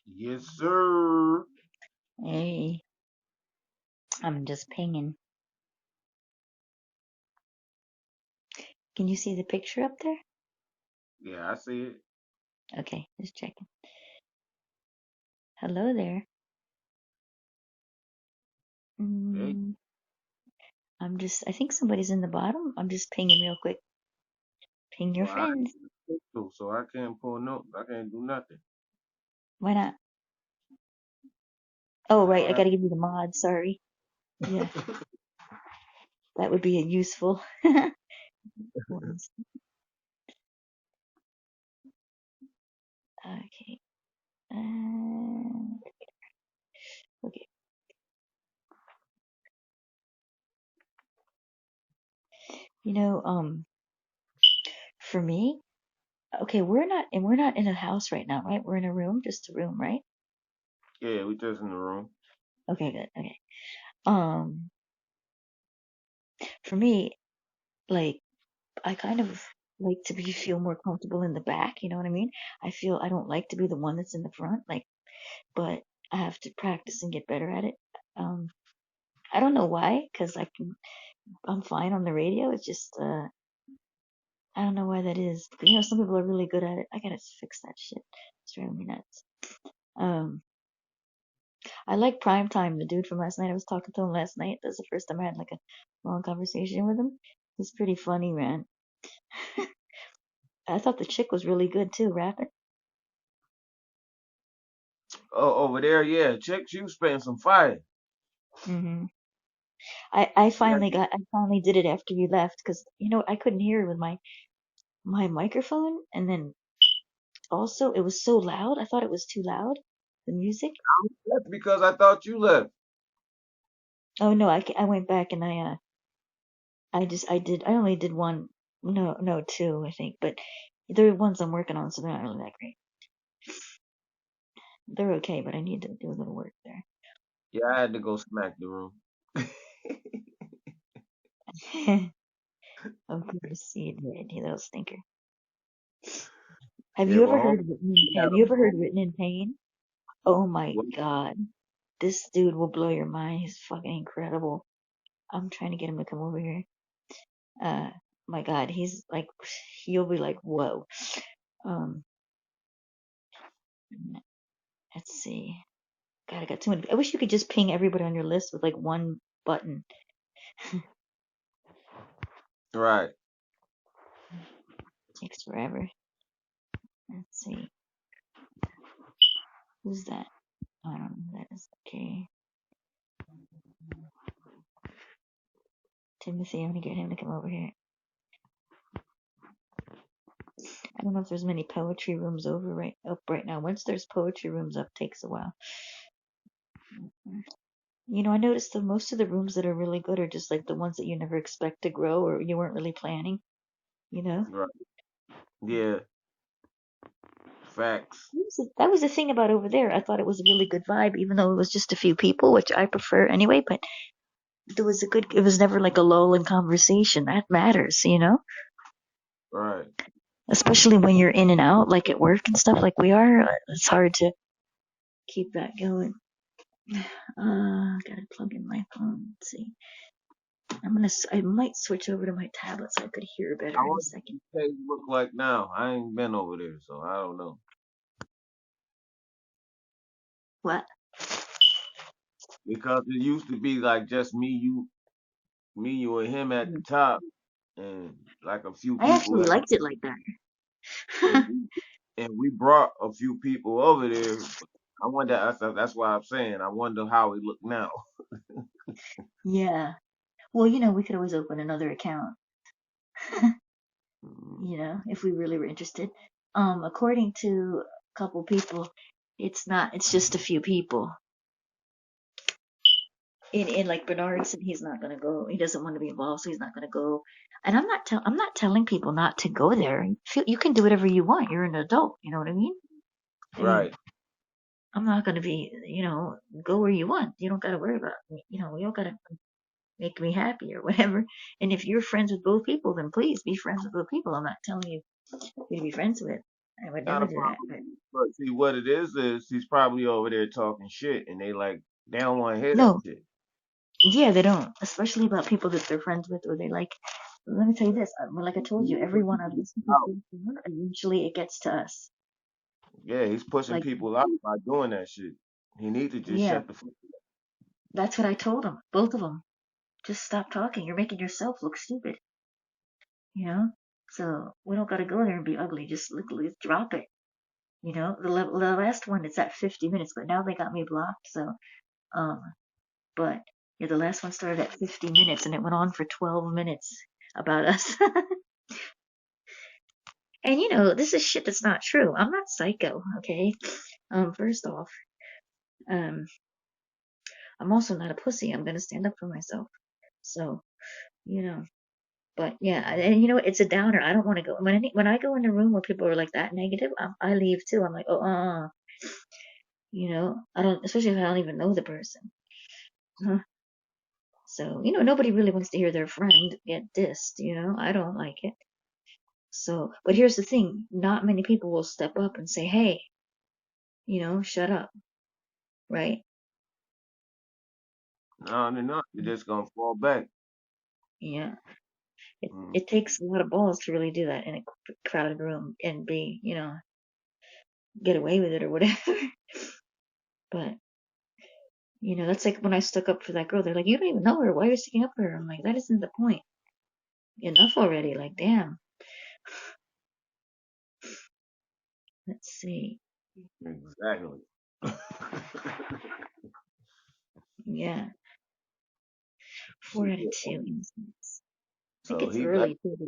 Yes, sir. Hey, I'm just pinging. Can you see the picture up there? Yeah, I see it. Okay, just checking. Hello there. Hey, I think somebody's in the bottom. I'm just pinging real quick. Ping your well, I friends. ain't pistol, so I can't pull no. I can't do nothing. Why not? Oh, I right, don't I have. gotta give you the mod, sorry. Yeah, that would be a useful. Ones. Okay. Okay. You know, for me, okay, we're not in a house right now, right? We're in a room, just a room, right? Yeah, we just in the room. Okay, good. Okay. Um, for me, like I kind of like to be feel more comfortable in the back, you know what I mean? I don't like to be the one that's in the front, like, but I have to practice and get better at it. Um, I don't know why, because I'm fine on the radio. It's just, I don't know why that is. But, you know, some people are really good at it. I gotta fix that shit. It's driving me nuts. Um, I like Prime Time, the dude from last night. I was talking to him last night. That's the first time I had like a long conversation with him. He's pretty funny, man. I thought the chick was really good too, rapping. Oh, over there, yeah. Check you spitting some fire. Hmm Yeah, I finally did it after you left because you know I couldn't hear it with my microphone, and then also it was so loud. I thought it was too loud, the music. that's because I thought you left. Oh no, I went back and I only did one, no, two I think, but they're ones I'm working on, so they're not really that great. They're okay, but I need to do a little work there. Yeah, I had to go smack the room. Of course, you did, you little stinker. Yeah, well, home, we had Have a you ever heard home. Written in Pain? Oh my Well, God. This dude will blow your mind. He's fucking incredible. I'm trying to get him to come over here. Uh, my God, he's like, you'll be like, whoa. Um, let's see. God, I got too many. I wish you could just ping everybody on your list with like one button. right. Takes forever. Let's see. Who's that? I don't know who that is. Okay. Timothy, I'm gonna get him to come over here. I don't know if there's many poetry rooms up right now. Once there's poetry rooms up, takes a while. You know, I noticed that most of the rooms that are really good are just like the ones that you never expect to grow or you weren't really planning, you know? Right. Yeah, facts. That was the thing about over there. I thought it was a really good vibe, even though it was just a few people, which I prefer anyway, but it was never like a lull in conversation. That matters, you know? Right. Especially when you're in and out, like at work and stuff like we are. It's hard to keep that going. Gotta plug in my phone. Let's see. I might switch over to my tablet so I could hear better I in a wonder second. what the page look like now. I ain't been over there, so I don't know. What? Because it used to be like just me, you, and him at the top, and like a few I people actually at the, liked it like and that. we brought a few people over there. I wonder. That's why I'm saying. I wonder how he look now. Yeah. Well, you know, we could always open another account, Mm, you know, if we really were interested. According to a couple people, it's just a few people. In like Bernardson, he's not gonna go. He doesn't want to be involved, so he's not gonna go. And I'm not telling people not to go there. You can do whatever you want. You're an adult. You know what I mean? I mean, right. I'm not gonna be, you know, go where you want. You don't gotta worry about me. You know, you don't gotta make me happy or whatever. And if you're friends with both people, then please be friends with both people. I'm not telling you who to be friends with. I would Not never a do that. problem. But But see, what it is he's probably over there talking shit, and they don't want to hear that no, shit. yeah, they don't, especially about people that they're friends with or they like. Let me tell you this. Like I told you, He's everyone pushing I people listen to, out. eventually it gets to us. Yeah, he's pushing Like, people out by doing that shit. He needs to just yeah, shut the fuck up. that's what I told them, both of them. Just stop talking. You're making yourself look stupid, you know? So we don't got to go there and be ugly. Just drop it. The last one it's at 50 minutes, but now they got me blocked. So, um, but yeah, the last one started at 50 minutes and it went on for 12 minutes about us. And this is shit that's not true. I'm not psycho, okay? First off, um, I'm also not a pussy. I'm gonna stand up for myself. So, you know, but yeah, and it's a downer. I don't want to go when I go in a room where people are like that negative. I leave too. I'm like, oh, I don't, especially if I don't even know the person. Huh. So, nobody really wants to hear their friend get dissed. I don't like it. So, but here's the thing: not many people will step up and say, hey, shut up, right? No, they're not. They're just gonna fall back. Yeah. It Mm. it takes a lot of balls to really do that in a crowded room and be, get away with it or whatever. But that's like when I stuck up for that girl. They're like, you don't even know her. Why are you sticking up for her? I'm like, that isn't the point. Enough already. Like, damn. Let's see. Exactly. Yeah, four out of Shit. two instance. I think So it's he early too to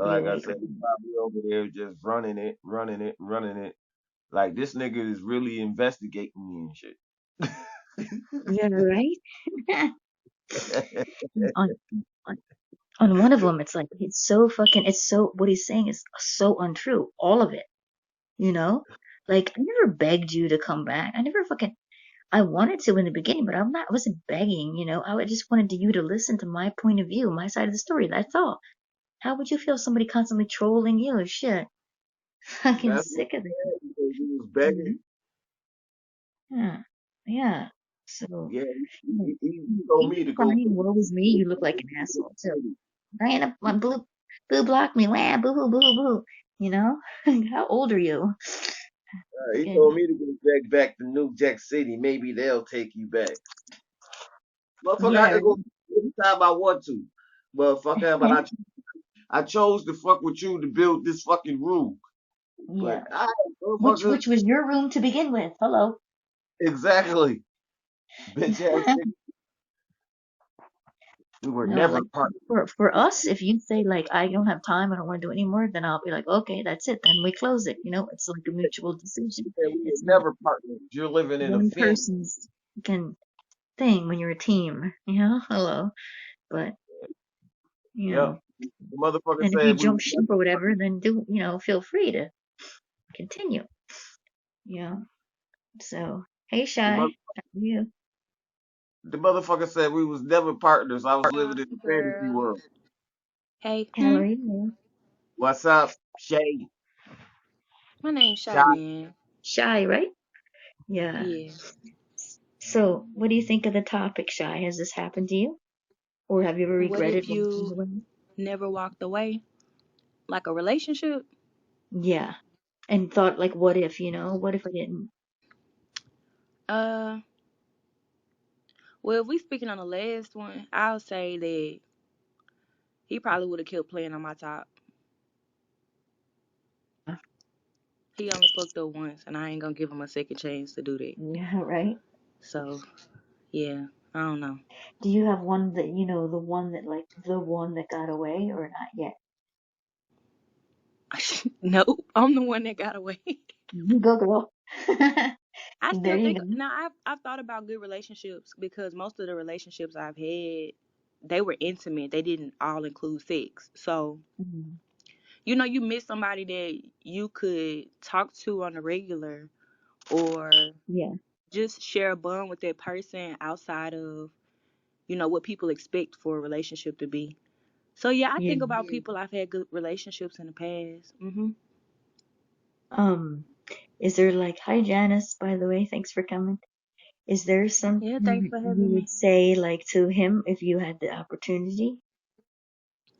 be like I awake said, right he now. probably over there just running it, running it, running it. Like this nigga is really investigating me and shit. Yeah, right. on on on one of them, it's like it's so what he's saying is so untrue. All of it. You know, like I never begged you to come back. I never fucking. I wanted to in the beginning, but I wasn't begging. I just wanted you to listen to my point of view, my side of the story. That's all. How would you feel if somebody constantly trolling you? Shit, fucking That's what sick of it. he was begging. Mhm. Yeah, yeah. So, Yeah, he told you me to go crying, woe is me. You look like an asshole too. Right up, my blue blocked me. Wah, boo hoo, boo hoo, boo. You know, how old are you? He Fucking told me to go back to New Jack City. Maybe they'll take you back. Motherfucker, I yeah, could go anytime I want to. Motherfucker, but right? I chose to fuck with you to build this fucking room. Yeah. But I Which motherfucker, was your room to begin with. Hello. exactly. Bitch ass nigga. We were No, never like partners. for us, if you say like I don't have time, I don't want to do it anymore, then I'll be like, okay, that's it. Then we close it. It's like a mutual decision. We were It's not never partners. You're living in a one fantasy. person's can thing when you're a team. Hello. But you Yep. know, The motherfucker and if you said we jump were ship never or whatever, partners. then feel free to continue. You know. So hey, The, mother, shy, how are you? the motherfucker said we was never partners. I was living in Hey a fantasy girl. world. Hey. How are you? What's up, Shay? My name's Shy? Shy, man. Shy, right? Yeah. Yeah. So, what do you think of the topic, Shy? Has this happened to you? Or have you ever What regretted if walking you away? never walked away? Like a relationship? Yeah. And thought, like, what if, what if I didn't? Uh, well, if we speaking on the last one, I'll say that he probably would have kept playing on my top. He only fucked up once, and I ain't gonna give him a second chance to do that. Yeah, right? So, yeah, I don't know. Do you have one that, the one that got away or not yet? Nope, I'm the one that got away. You go, girl. I There still you think go. now I've thought about good relationships because most of the relationships I've had they were intimate. They didn't all include sex. So, Mhm. you miss somebody that you could talk to on a regular or Yeah, just share a bond with that person outside of, what people expect for a relationship to be. So, yeah, I yeah. think about people I've had good relationships in the past. Is there like, hi Janice, by the way, thanks for coming. Is there something Yeah, thanks for you having would me. say like to him if you had the opportunity?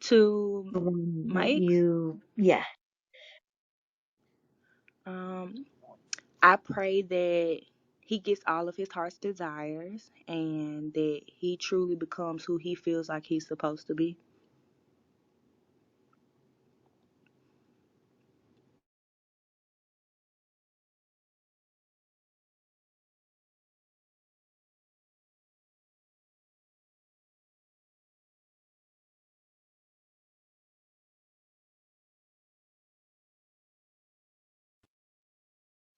To The one my that ex, yeah. I pray that he gets all of his heart's desires and that he truly becomes who he feels like he's supposed to be.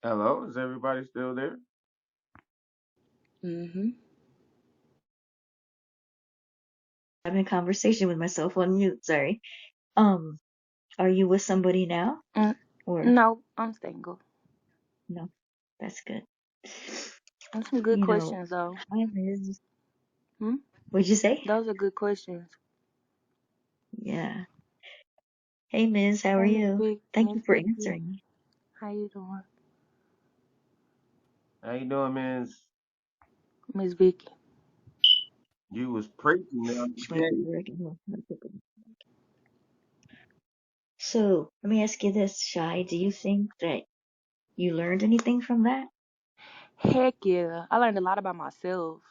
Hello, is everybody still there? Mm-hmm. Having a conversation with myself on mute, sorry. Are you with somebody now? Or No, I'm single. no? That's good. That's some good You know, questions, though. hi Miz. Hmm? What'd you say? Those are good questions. Yeah. Hey Miz, how are Hey, Miss you? Vic, Thank Miss you for Vicky, answering. how you doing, How you doing, man? Miss Vicky? You was preaching the other She might day. be working. So let me ask you this, Shy. Do you think that you learned anything from that? Heck yeah, I learned a lot about myself.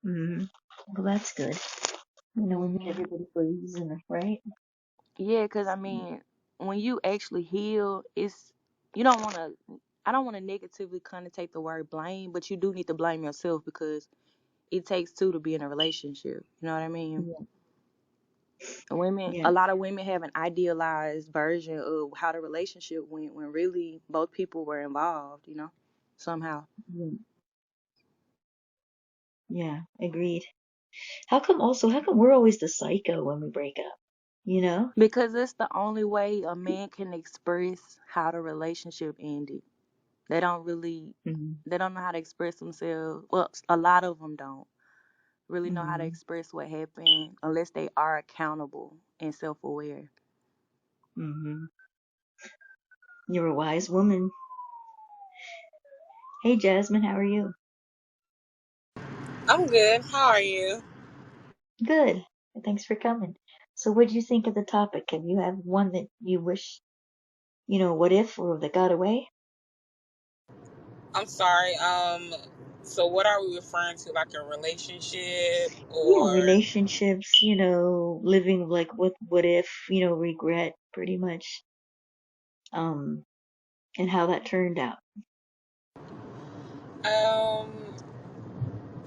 Hmm. Well, that's good. You know, we meet Hmm. everybody for a reason, right? Yeah, cause I mean, when you actually heal, it's you don't want to. I don't want to negatively connotate the word blame, but you do need to blame yourself because it takes two to be in a relationship. You know what I mean? Yeah. Women, Yeah. a lot of women have an idealized version of how the relationship went when really both people were involved. You know, somehow. Yeah. Yeah. Agreed. How come we're always the psycho when we break up? You know? Because it's the only way a man can express how the relationship ended. They don't really, Hmm. they don't know how to express themselves. Well, a lot of them don't really know how to Hmm. express what happened unless they are accountable and self-aware. Hmm. You're a wise woman. Hey, Jasmine, how are you? I'm good. How are you? Good. Thanks for coming. So, what do you think of the topic? Have you have one that you wish, what if, or that got away? I'm sorry. So what are we referring to? Like a relationship Yeah, or relationships, living like what if, regret pretty much, um, and how that turned out. um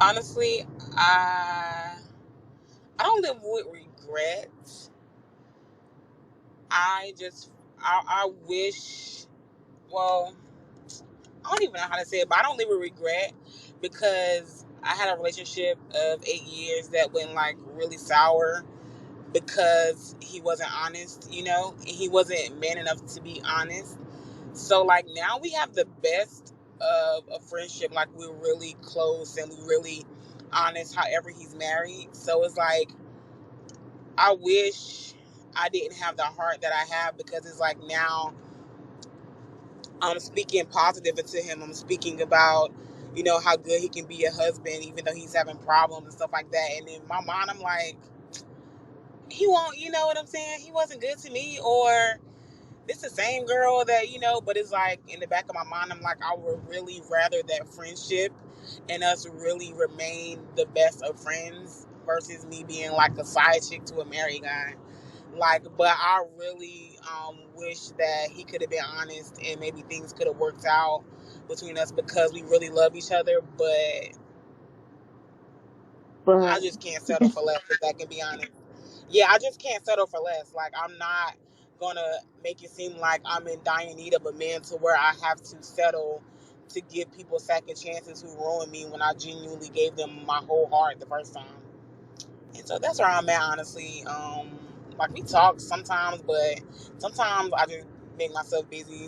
honestly, I I don't live with regret. I just I wish well, I don't even know how to say it, but I don't live with regret because I had a relationship of 8 years that went like really sour because he wasn't honest, and he wasn't man enough to be honest. So like now we have the best of a friendship. Like we're really close and we really honest. However, he's married, so it's like I wish I didn't have the heart that I have because it's like now I'm speaking positive into him. I'm speaking about how good he can be a husband, even though he's having problems and stuff like that. And in my mind, I'm like, he won't. You know what I'm saying? He wasn't good to me, or this the same girl that but it's like in the back of my mind I'm like I would really rather that friendship and us really remain the best of friends versus me being like a side chick to a married guy. Like, but I really wish that he could have been honest and maybe things could have worked out between us because we really love each other. But I But just can't settle for less, if that can be honest. Yeah, I just can't settle for less. Like, I'm not gonna make it seem like I'm in dire need of a man to where I have to settle to give people second chances who ruined me when I genuinely gave them my whole heart the first time. And so that's where I'm at, honestly. Like we talk sometimes, but sometimes I just make myself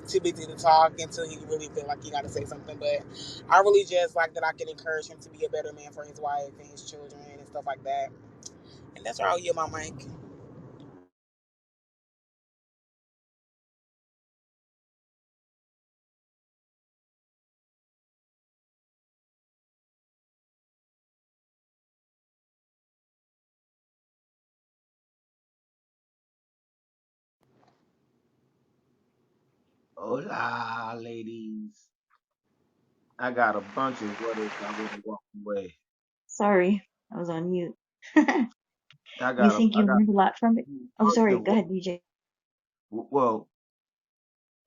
too busy to talk until he really feel like he got to say something. But I really just like that I can encourage him to be a better man for his wife and his children and stuff like that. And that's where I'll yield my mic. Hola, ladies. I got a bunch of what if I would have walked away. Sorry, I was on mute. You think I you got learned a lot from it? a Oh, bunch sorry. of Go ahead, DJ. well,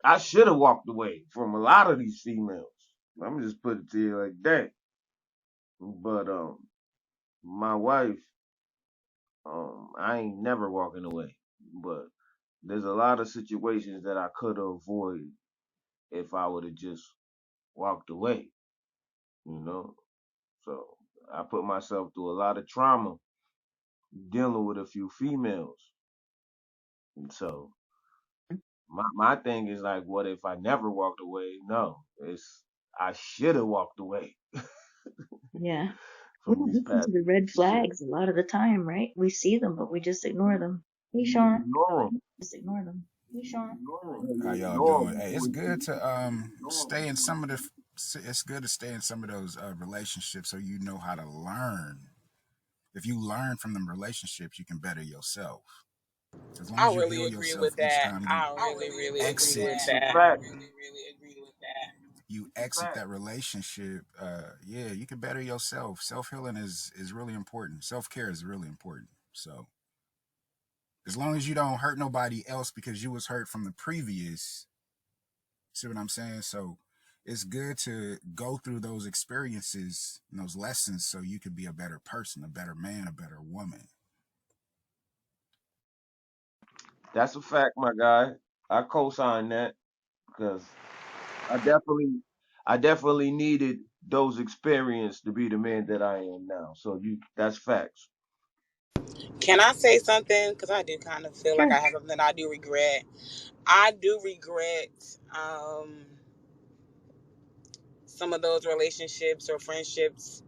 I should have walked away from a lot of these females. I'm just put it to you like that. But my wife, I ain't never walking away. But there's a lot of situations that I could avoid if I would have just walked away. You know, so I put myself through a lot of trauma dealing with a few females. And so my thing is like, what if I never walked away? No, it's I should have walked away Yeah. We from don't these listen past to the red relationships. flags a lot of the time, right? We see them, but we just ignore them. Hey, You Sean. ignore them. Just ignore them. Hey, Sean. How You y'all ignore doing? them Hey, before it's you good to stay in some of the. It's good to stay in some of those relationships so you know how to learn. If you learn from them relationships, you can better yourself. As long I as you really heal agree yourself with each that. time you I really agree exit, with It's a that. fact. that relationship. Yeah, you can better yourself. Self healing is really important. Self care is really important. So as long as you don't hurt nobody else because you was hurt from the previous. See what I'm saying? So it's good to go through those experiences and those lessons so you can be a better person, a better man, a better woman. That's a fact, my guy. I co-sign that because I definitely, I definitely needed those experiences to be the man that I am now. So that's facts. Can I say something? Because I do kind of feel like Sure. I have something I do regret. I do regret some of those relationships or friendships,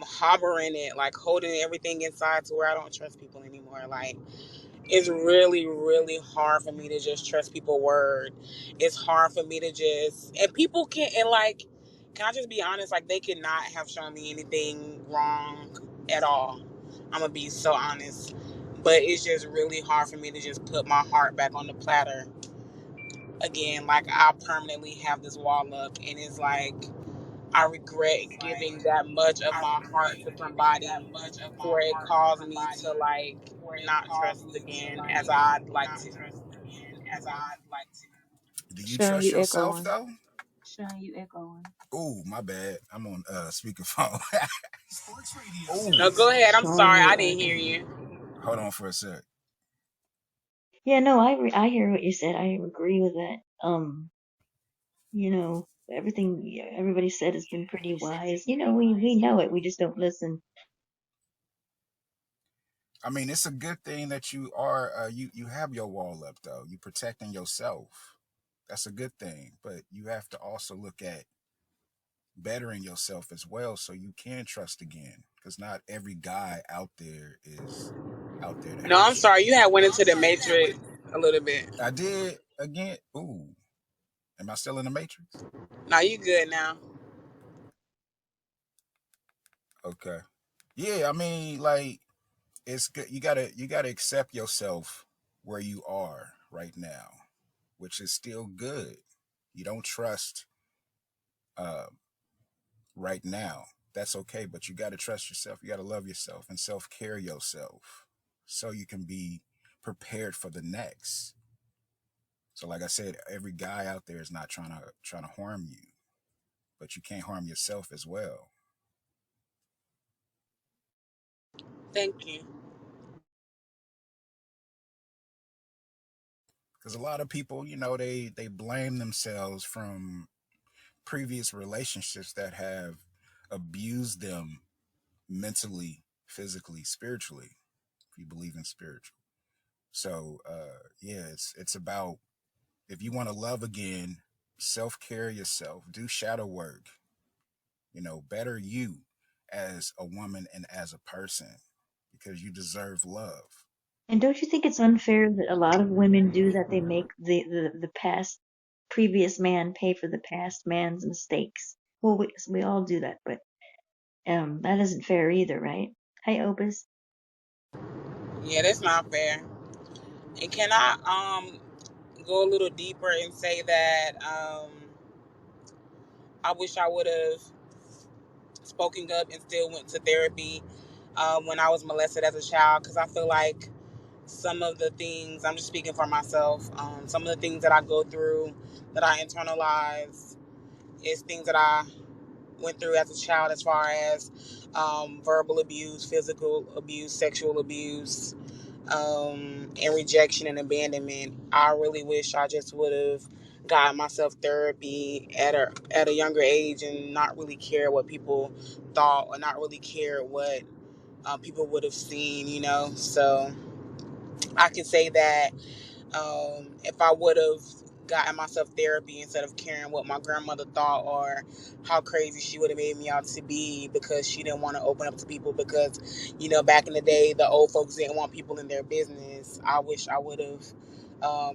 harboring it, like holding everything inside to where I don't trust people anymore. Like, it's really, really hard for me to just trust people's word. It's hard for me to just, and people can't, and like, can I just be honest? Like, they could not have shown me anything wrong at all. I'm gonna be so honest. But it's just really hard for me to just put my heart back on the platter again. Like, I permanently have this wall up, and it's like, I regret giving that much of my heart to somebody to where it caused me to like not trust again as I'd like to. Do you Sean, trust you yourself echoing. though? Oh, my bad. I'm on speakerphone. No, Oh, go ahead. I'm Sean, sorry, you're I didn't hear echoing. you. hold on for a sec. Yeah, no, I hear what you said. I agree with that. You know, everything everybody said has been pretty wise. You know, we know it. We just don't listen. I mean, it's a good thing that you are you have your wall up though. You protecting yourself. That's a good thing, but you have to also look at bettering yourself as well so you can trust again because not every guy out there is out there to No, I'm hurt you. sorry. You had went into the matrix a little bit. I did again. Ooh, am I still in the matrix? No, you good now. Okay. Yeah, I mean, like it's good. You gotta accept yourself where you are right now, which is still good. You don't trust uh, right now. That's okay, but you gotta trust yourself. You gotta love yourself and self care yourself so you can be prepared for the next. So, like I said, every guy out there is not trying to harm you, but you can't harm yourself as well. Thank you. Because a lot of people, they blame themselves from previous relationships that have abused them mentally, physically, spiritually, if you believe in spiritual. So yeah, it's about, if you want to love again, self-care yourself, do shadow work, better you as a woman and as a person because you deserve love. And don't you think it's unfair that a lot of women do that? They make the past previous man pay for the past man's mistakes. Well, we all do that, but that isn't fair either, right? Hi, Opus. Yeah, that's not fair. And can I go a little deeper and say that I wish I would have spoken up and still went to therapy when I was molested as a child, because I feel like some of the things, I'm just speaking for myself, some of the things that I go through, that I internalize, is things that I went through as a child, as far as verbal abuse, physical abuse, sexual abuse, and rejection and abandonment. I really wish I just would have got myself therapy at a younger age, and not really care what people thought, or not really care what people would have seen, So I can say that if I would have gotten myself therapy instead of caring what my grandmother thought, or how crazy she would have made me out to be, because she didn't want to open up to people, because back in the day the old folks didn't want people in their business. I wish I would have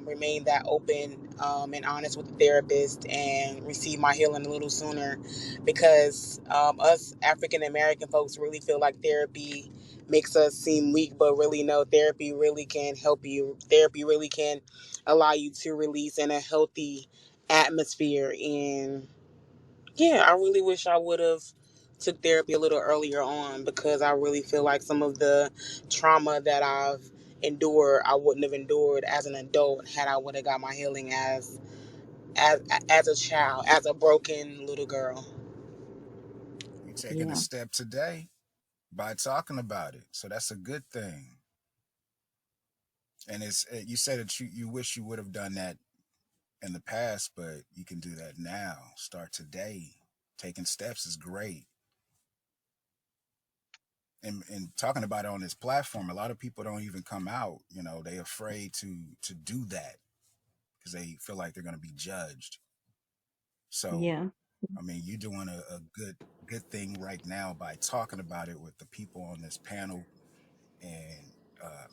remained that open and honest with the therapist, and received my healing a little sooner, because us African American folks really feel like therapy makes us seem weak, but really no, therapy really can help you. Therapy really can allow you to release in a healthy atmosphere. And yeah, I really wish I would have took therapy a little earlier on, because I really feel like some of the trauma that I've endured, I wouldn't have endured as an adult had I would have got my healing as a child, as a broken little girl. You taking a Yeah. step today by talking about it, so that's a good thing. And you said that you wish you would have done that in the past, but you can do that now. Start today. Taking steps is great. And talking about it on this platform, a lot of people don't even come out. They afraid to do that because they feel like they're going to be judged. So, Yeah. I mean, you're doing a good thing right now by talking about it with the people on this panel, and uh,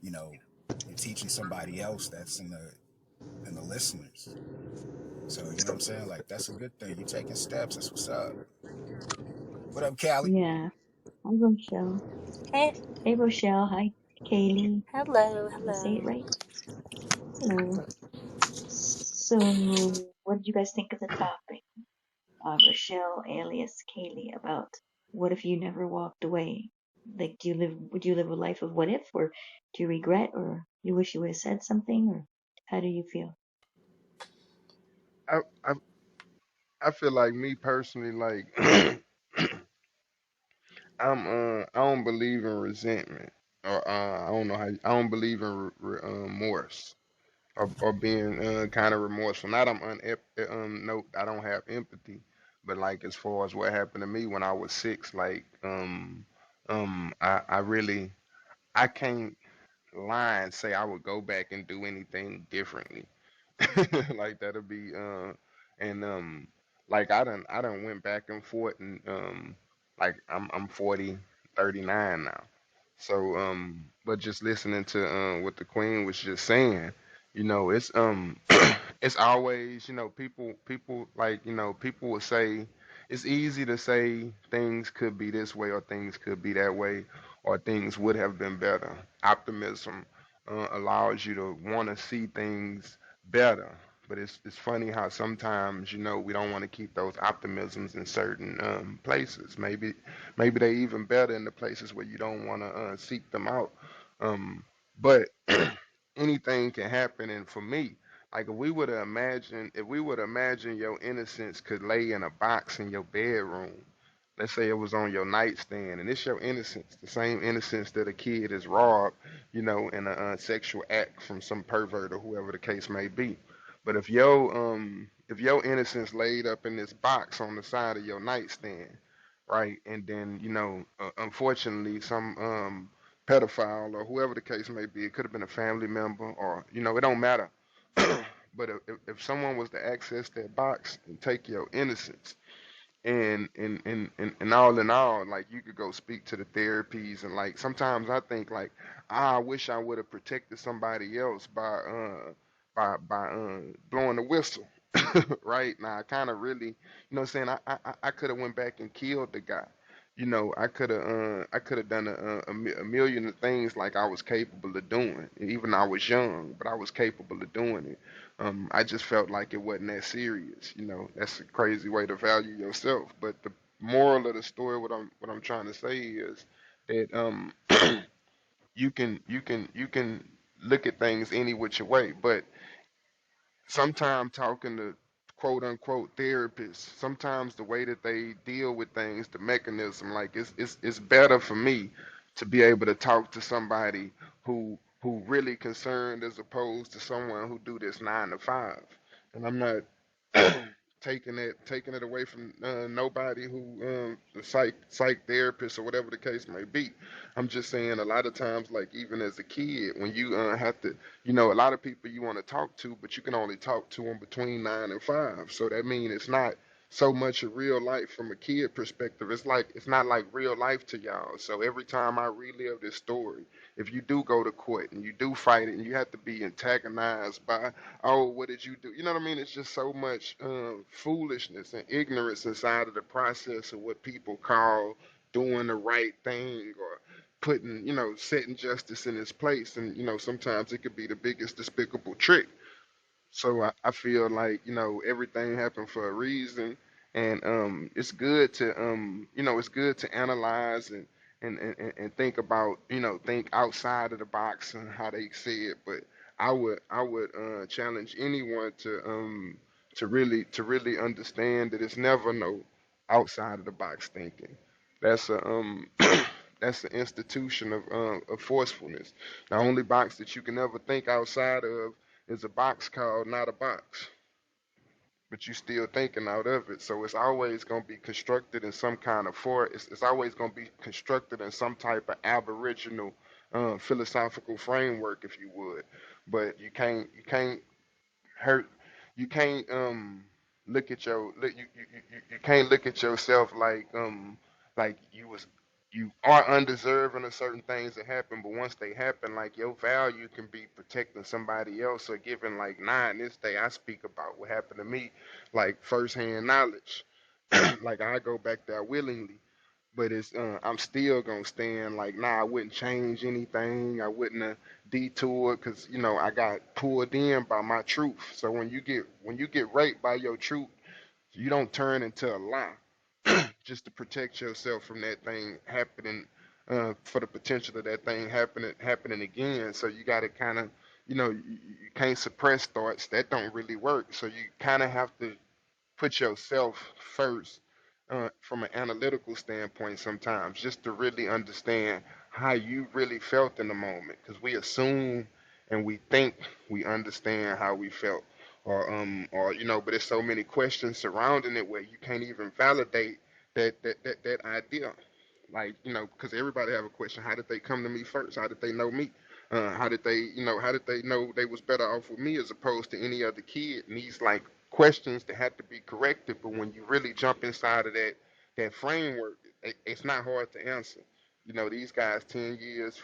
you know, you're teaching somebody else that's in the listeners. So, you know what I'm saying? Like, that's a good thing. You taking steps. That's what's up. What up, Callie? Yeah. Hi, Rochelle. Hey, Hey, Rochelle. Hi, Kaylee. hello, Did I say it hello. right? Hello. So, what did you guys think of the topic? Rochelle, alias Kaylee, about what if you never walked away? Like, would you live a life of what if, or do you regret, or you wish you would have said something, or how do you feel? I, I I feel like me personally, like I don't believe in resentment, or I don't know how I don't believe in remorse, or being kind of remorseful. Not no, I don't have empathy, but like as far as what happened to me when I was 6, like I really I can't lie and say I would go back and do anything differently. Like that'll be and like I done went back and forth, and like I'm 40, 39 now. So but just listening to what the queen was just saying, it's it's always, people like, people would say it's easy to say things could be this way or things could be that way or things would have been better. Optimism allows you to want to see things better. But it's funny how sometimes, we don't want to keep those optimisms in certain places. Maybe they even better in the places where you don't want to seek them out. But anything can happen, and for me, like if we would imagine your innocence could lay in a box in your bedroom. Let's say it was on your nightstand, and it's your innocence, the same innocence that a kid is robbed, in a sexual act from some pervert or whoever the case may be. But if your innocence laid up in this box on the side of your nightstand, right, and then unfortunately some pedophile or whoever the case may be, it could have been a family member, or it don't matter. But if someone was to access that box and take your innocence, and all in all, like, you could go speak to the therapies, and like sometimes I think like, I wish I would have protected somebody else by blowing the whistle. Right now, I kind of really, what I'm saying, I could have went back and killed the guy, I could have done a million of things like I was capable of doing. And even I was young, but I was capable of doing it. I just felt like it wasn't that serious. That's a crazy way to value yourself. But the moral of the story, what I'm trying to say is that you can look at things any which way, but sometimes talking to quote unquote therapists, sometimes the way that they deal with things, the mechanism, like it's better for me to be able to talk to somebody who really concerned as opposed to someone who do this 9 to 5. And I'm not taking it away from nobody who the psych therapist or whatever the case may be. I'm just saying a lot of times, like even as a kid, when you have to, a lot of people you want to talk to, but you can only talk to them between 9 and 5. So that means it's not so much a real life from a kid perspective. It's not like real life to y'all. So every time I relive this story, if you do go to court and you do fight it and you have to be antagonized by, oh, what did you do? You know what I mean? It's just so much foolishness and ignorance inside of the process of what people call doing the right thing or putting, setting justice in its place. And, sometimes it could be the biggest despicable trick. So I feel like, everything happened for a reason. And it's good to it's good to analyze and think about, think outside of the box and how they see it. But I would challenge anyone to really understand that it's never no outside of the box thinking. That's a that's an institution of forcefulness. The only box that you can ever think outside of is a box called not a box, but you still thinking out of it. So it's always going to be constructed in some kind of it's always going to be constructed in some type of aboriginal philosophical framework, if you would. But you can't hurt you can't look at you can't look at yourself like you are undeserving of certain things that happen, but once they happen, like your value can be protecting somebody else or giving, like, nah, in this day I speak about what happened to me, like firsthand knowledge. Like I go back there willingly, but it's I'm still gonna stand like, nah, I wouldn't change anything. I wouldn't have detoured because I got pulled in by my truth. So when you get raped by your truth, you don't turn into a lie just to protect yourself from that thing happening, for the potential of that thing happening again. So you got to kind of, you can't suppress thoughts that don't really work. So you kind of have to put yourself first, from an analytical standpoint sometimes, just to really understand how you really felt in the moment, because we assume and we think we understand how we felt, or but there's so many questions surrounding it where you can't even validate that idea, like, because everybody have a question: how did they come to me first? How did they know me? How did they know they was better off with me as opposed to any other kid? And these, like, questions that have to be corrected, but when you really jump inside of that framework, it's not hard to answer. These guys 10 years,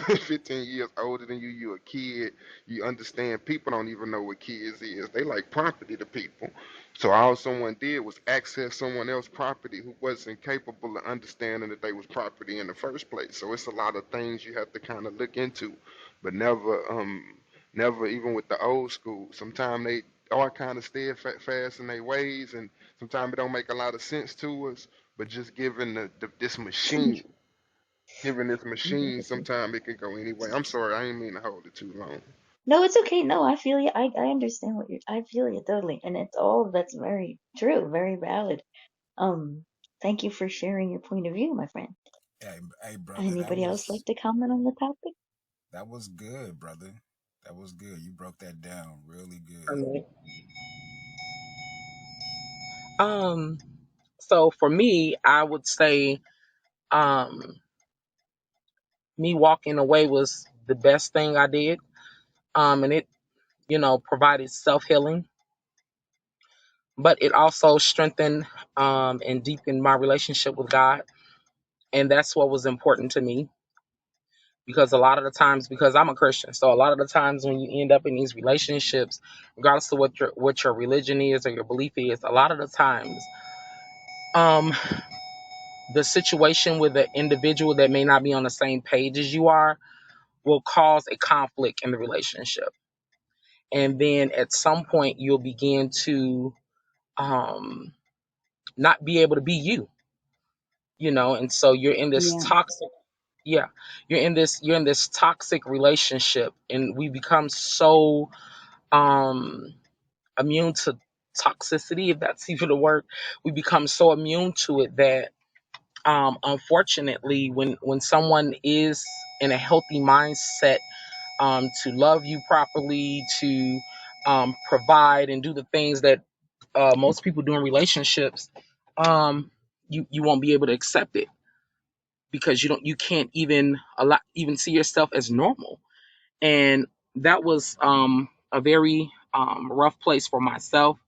15 years older than you. You a kid. You understand people don't even know what kids is. They like property to people. So all someone did was access someone else's property who wasn't capable of understanding that they was property in the first place. So it's a lot of things you have to kind of look into, but never even with the old school. Sometimes they are kind of steadfast in their ways, and sometimes it don't make a lot of sense to us. But just given given this machine, sometimes it can go anyway. I'm sorry, I didn't mean to hold it too long. No, it's okay. No, I feel you. I understand I feel you totally. And it's all that's very true, very valid. Um, Thank you for sharing your point of view, my friend. Hey, brother, that Anybody else was like to comment on the topic? that was good, brother. That was good. You broke that down really For good. me. Um, so for me, I would say, um, me walking away was the best thing I did. And it, provided self healing, but it also strengthened, and deepened my relationship with God. And that's what was important to me, because a lot of the times, because I'm a Christian, so a lot of the times when you end up in these relationships, regardless of what your religion is or your belief is, a lot of the times, um, the situation with an individual that may not be on the same page as you are will cause a conflict in the relationship. And then at some point, you'll begin to um, not be able to be you, and so you're in this Yeah. toxic, yeah, you're in this toxic relationship, and we become so um, immune to toxicity, if that's even a word. We become so immune to it that unfortunately, when someone is in a healthy mindset, to love you properly, to provide and do the things that most people do in relationships, you won't be able to accept it because you can't even see yourself as normal. And that was a very rough place for myself.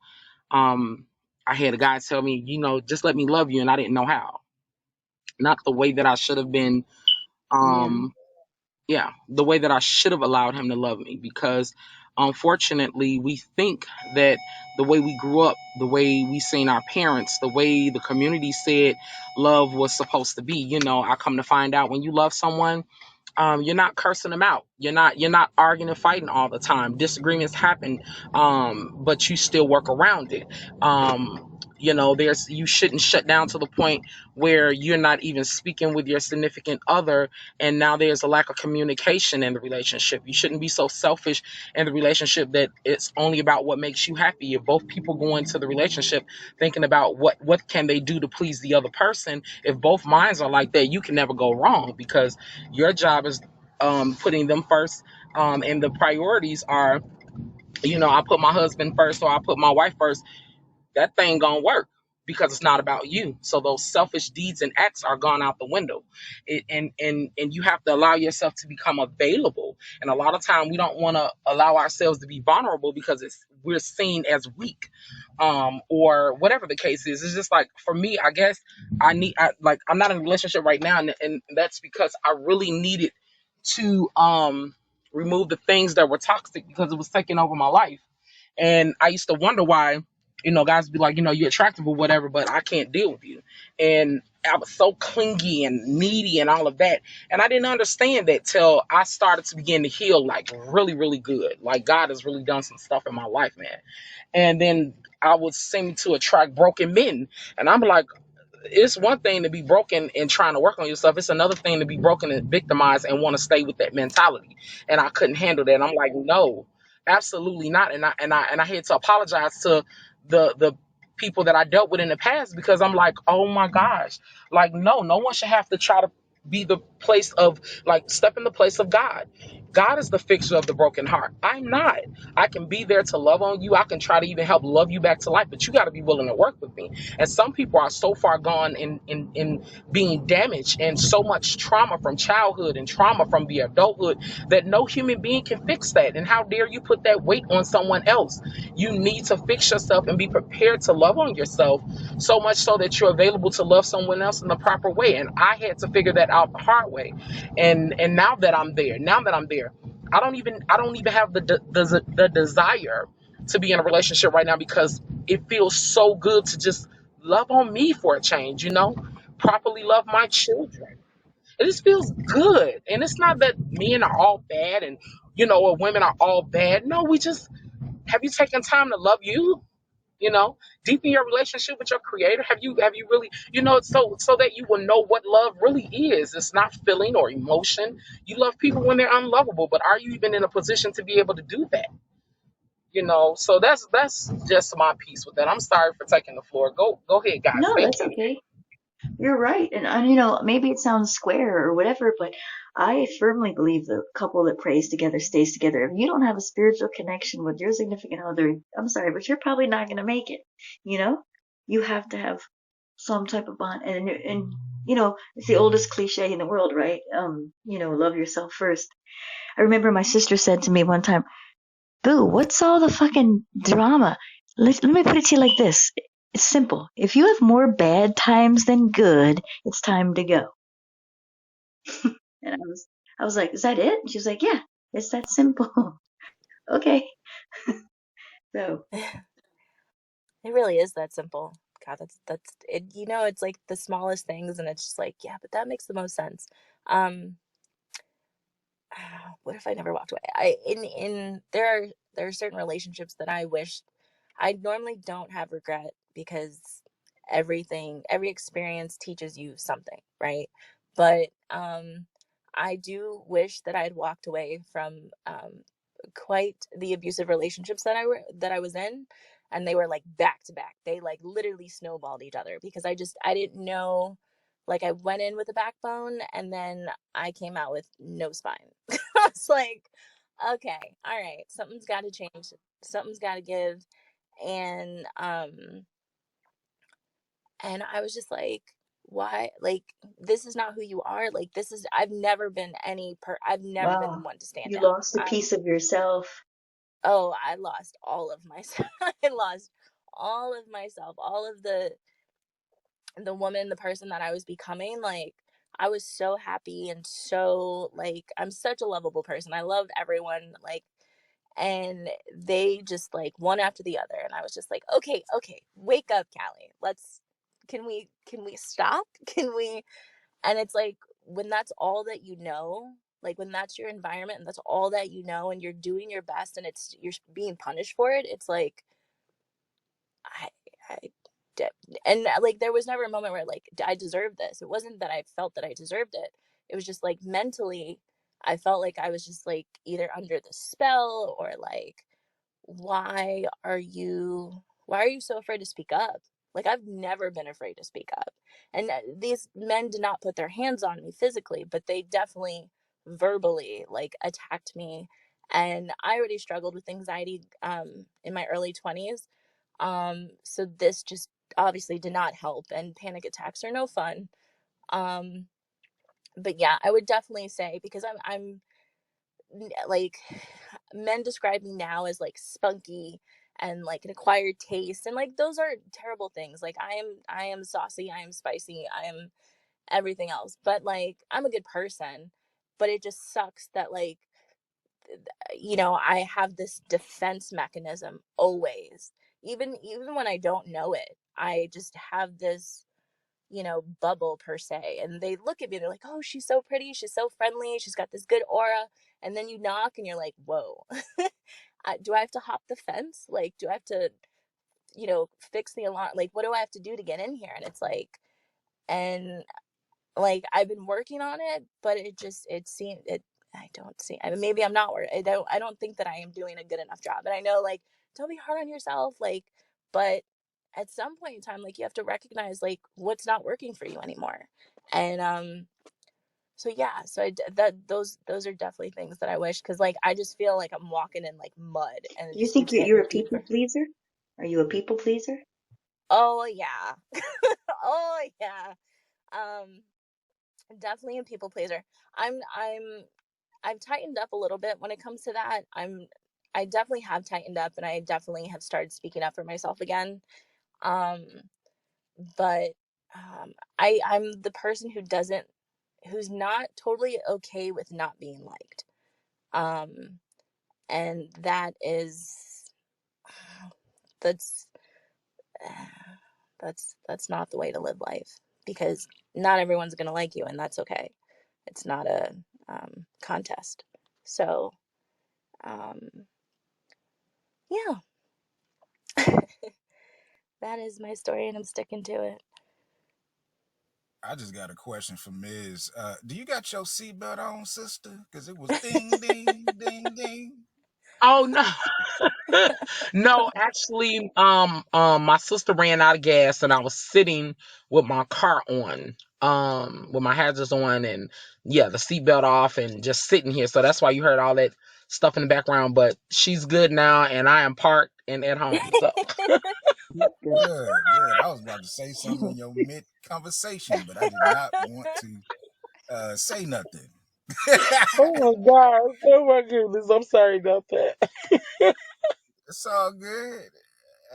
um I had a guy tell me, just let me love you, and I didn't know how. Not the way that I should have been. Yeah. um yeah, the way that I should have allowed him to love me, because unfortunately we think that the way we grew up, the way we seen our parents, the way the community said love was supposed to be. I come to find out, when you love someone, you're not cursing them out. You're not arguing and fighting all the time. Disagreements happen, but you still work around it. There's you shouldn't shut down to the point where you're not even speaking with your significant other, and now there's a lack of communication in the relationship. You shouldn't be so selfish in the relationship that it's only about what makes you happy. If both people go into the relationship thinking about what can they do to please the other person, if both minds are like that, you can never go wrong, because your job is putting them first, and the priorities are, I put my husband first, or I put my wife first. That thing gonna work, because it's not about you. So those selfish deeds and acts are gone out the window. And you have to allow yourself to become available. And a lot of time we don't want to allow ourselves to be vulnerable because we're seen as weak, or whatever the case is. It's just like, for me, I guess I'm not in a relationship right now, and that's because I really needed to remove the things that were toxic, because it was taking over my life. And I used to wonder why, guys be like, you're attractive or whatever, but I can't deal with you. And I was so clingy and needy and all of that. And I didn't understand that till I started to begin to heal, like, really, really good. Like, God has really done some stuff in my life, man. And then I would seem to attract broken men. And I'm like, it's one thing to be broken and trying to work on yourself. It's another thing to be broken and victimized and want to stay with that mentality. And I couldn't handle that. And I'm like, no, absolutely not. And I had to apologize to the people that I dealt with in the past, because I'm like, oh my gosh, like, no one should have to try to be the place of, like, step in the place of God. God is the fixer of the broken heart. I'm not. I can be there to love on you. I can try to even help love you back to life, but you got to be willing to work with me. And some people are so far gone in being damaged, and so much trauma from childhood and trauma from the adulthood, that no human being can fix that. And how dare you put that weight on someone else? You need to fix yourself and be prepared to love on yourself, so much so that you're available to love someone else in the proper way. And I had to figure that out the hard way. And now that I'm there, I don't even have the desire to be in a relationship right now, because it feels so good to just love on me for a change, properly love my children. It just feels good. And it's not that men are all bad, and, or women are all bad. No, have you taken time to love you? You know, Deepen your relationship with your creator. Have you really, so that you will know what love really is. It's not feeling or emotion. You love people when they're unlovable, but are you even in a position to be able to do that? So that's just my piece with that. I'm sorry for taking the floor. Go ahead, guys. No, Thank that's you. okay. You're right. And maybe it sounds square or whatever, but I firmly believe the couple that prays together stays together. If you don't have a spiritual connection with your significant other, I'm sorry, but you're probably not going to make it. You know, you have to have some type of bond. And it's the oldest cliche in the world, right? Love yourself first. I remember my sister said to me one time, Boo, what's all the fucking drama? Let me put it to you like this. It's simple. If you have more bad times than good, it's time to go. And I was like, is that it? And she was like, yeah, it's that simple. Okay. So, It really is that simple. God, that's it. It's like the smallest things, and it's just like, yeah, but that makes the most sense. What if I never walked away? There are certain relationships that I wish. I normally don't have regret because every experience teaches you something, right? But I do wish that I had walked away from quite the abusive relationships that I was in, and they were like back to back. They like literally snowballed each other because I didn't know. Like, I went in with a backbone, and then I came out with no spine. I was like, okay, all right, something's got to change, something's got to give, and I was just like, why? Like, this is not who you are. Like, I've never been the Wow. one to stand You down. lost a piece of yourself. Oh, I lost all of myself. I lost all of myself, all of the woman, the person that I was becoming. Like, I was so happy and so, like, I'm such a lovable person. I love everyone, like, and they just like one after the other, and I was just like, okay, wake up, Callie. Can we stop? Can we? And it's like, when that's all that you know, like when that's your environment and that's all that you know, and you're doing your best, and you're being punished for it, it's like, I, I, and like, there was never a moment where like I deserved this. It wasn't that I felt that I deserved it. It was just like, mentally, I felt like I was just like either under the spell, or like, why are you so afraid to speak up? Like, I've never been afraid to speak up. And these men did not put their hands on me physically, but they definitely verbally like attacked me. And I already struggled with anxiety in my early 20s. So this just obviously did not help, and panic attacks are no fun. Um, but yeah, I would definitely say, because I'm like, men describe me now as like spunky and like an acquired taste, and like those are terrible things. Like, I am saucy, I am spicy, I am everything else, but like, I'm a good person. But it just sucks that, like, I have this defense mechanism always, even when I don't know it. I just have this, bubble per se, and they look at me, they're like, oh, she's so pretty, she's so friendly, she's got this good aura. And then you knock, and you're like, whoa. Do I have to hop the fence? Like, do I have to, fix the alarm? Like, what do I have to do to get in here? And it's like, and like, I've been working on it, but it seems it I don't see, I mean, maybe I'm not, I don't think that I am doing a good enough job. And I know, like, don't be hard on yourself, like, but at some point in time, like, you have to recognize like what's not working for you anymore. And so yeah, so that those are definitely things that I wish, because like, I just feel like I'm walking in like mud, and it You just think keeps you're getting a people deeper. pleaser? Are you a people pleaser? Oh yeah. Oh yeah. um Definitely a people pleaser. I've tightened up a little bit when it comes to that. I definitely have tightened up, and I definitely have started speaking up for myself again. Um, but I'm the person who's not totally okay with not being liked. Um, and that's that's not the way to live life, because not everyone's gonna like you, and that's okay. It's not a contest. So um, yeah, that is my story, and I'm sticking to it. I just got a question for Ms. Do you got your seatbelt on, sister? Because it was ding, ding, ding, ding. Oh no. No, actually, my sister ran out of gas, and I was sitting with my car on, with my hazards on, and yeah, the seatbelt off, and just sitting here. So that's why you heard all that stuff in the background. But she's good now, and I am parked and at home. So That's good. Good, good. I was about to say something in your mid conversation, but I did not want to say nothing. oh my god, oh my goodness, I'm sorry about that. It's all good.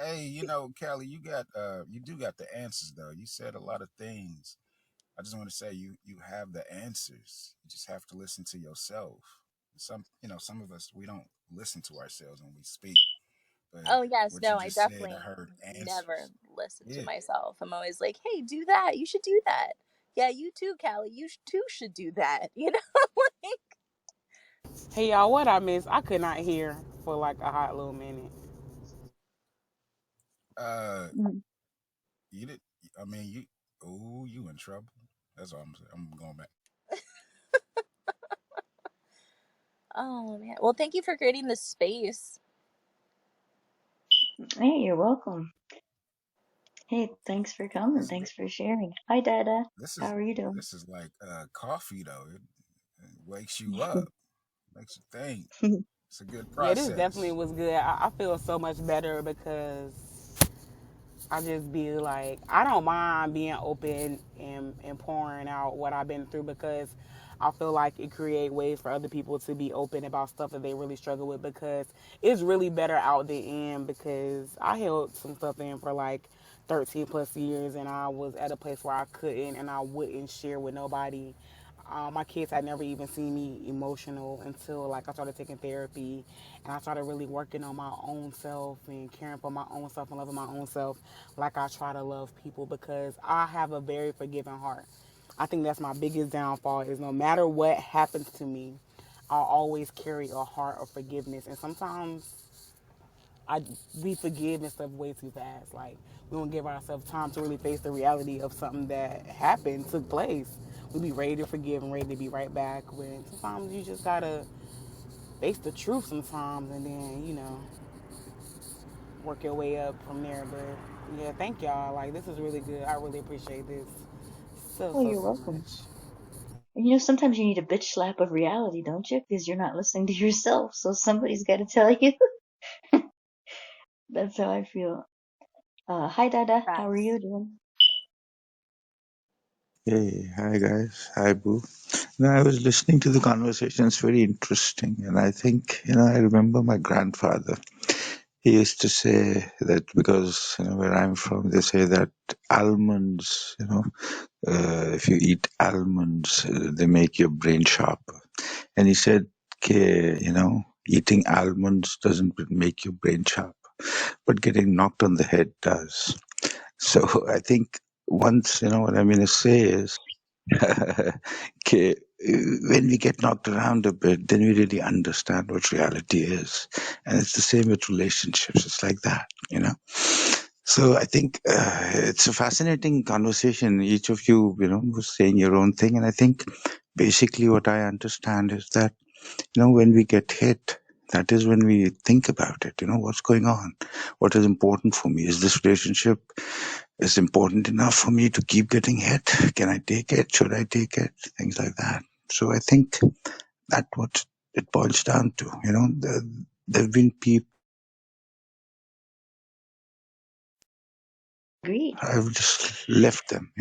Hey, Kelly, you do got the answers though. You said a lot of things. I just want to say you have the answers. You just have to listen to yourself. Some of us we don't listen to ourselves when we speak. But Oh yes, what you no, I just said, I definitely heard never answers. listen to Yeah. myself. I'm always like, "Hey, do that. You should do that." Yeah, you too, Callie. You too should do that. You know, like Hey y'all, what I missed? I could not hear for like a hot little minute. Uh, Mm. you did. I mean, you. Oh, you in trouble. That's all I'm saying. I'm going back. oh man. Well, thank you for creating this space. Hey, you're welcome. Hey, thanks for coming. This Thanks for sharing. Hi, Dada. this How is are you doing? this is like coffee though. It wakes you up, makes you think. It's a good Yeah, this definitely process. was good. I feel so much better because I just be like, I don't mind being open and pouring out what I've been through because I feel like it create ways for other people to be open about stuff that they really struggle with because it's really better out the end because I held some stuff in for like 13 plus years and I was at a place where I couldn't and I wouldn't share with nobody. My kids had never even seen me emotional until like I started taking therapy and I started really working on my own self and caring for my own self and loving my own self like I try to love people because I have a very forgiving heart. I think that's my biggest downfall is no matter what happens to me, I'll always carry a heart of forgiveness. And sometimes I we forgive and stuff way too fast. Like we don't give ourselves time to really face the reality of something that happened, took place. We be ready to forgive and ready to be right back. When sometimes you just gotta face the truth sometimes, and then work your way up from there. But yeah, thank y'all. Like this is really good. I really appreciate this so Oh, so you're so welcome. much. And sometimes you need a bitch slap of reality, don't you? Because you're not listening to yourself, so somebody's got to tell you. That's how I feel. Hi, Dada. How are Facts. you doing? Hey, hi guys. Hi, Boo. No, I was listening to the conversation. It's very interesting. And I think, I remember my grandfather. He used to say that because, where I'm from, they say that almonds, if you eat almonds, they make your brain sharper. And he said, okay, eating almonds doesn't make your brain sharp, but getting knocked on the head does. So I think once, what I'm going to say is, okay, when we get knocked around a bit, then we really understand what reality is. And it's the same with relationships. It's like that. So I think it's a fascinating conversation. Each of you, was saying your own thing. And I think basically what I understand is that, when we get hit, that is when we think about it. What's going on? What is important for me? Is this relationship is important enough for me to keep getting hit? Can I take it? Should I take it? Things like that. So I think that's what it boils down to. There have been people Agreed. I've just left them,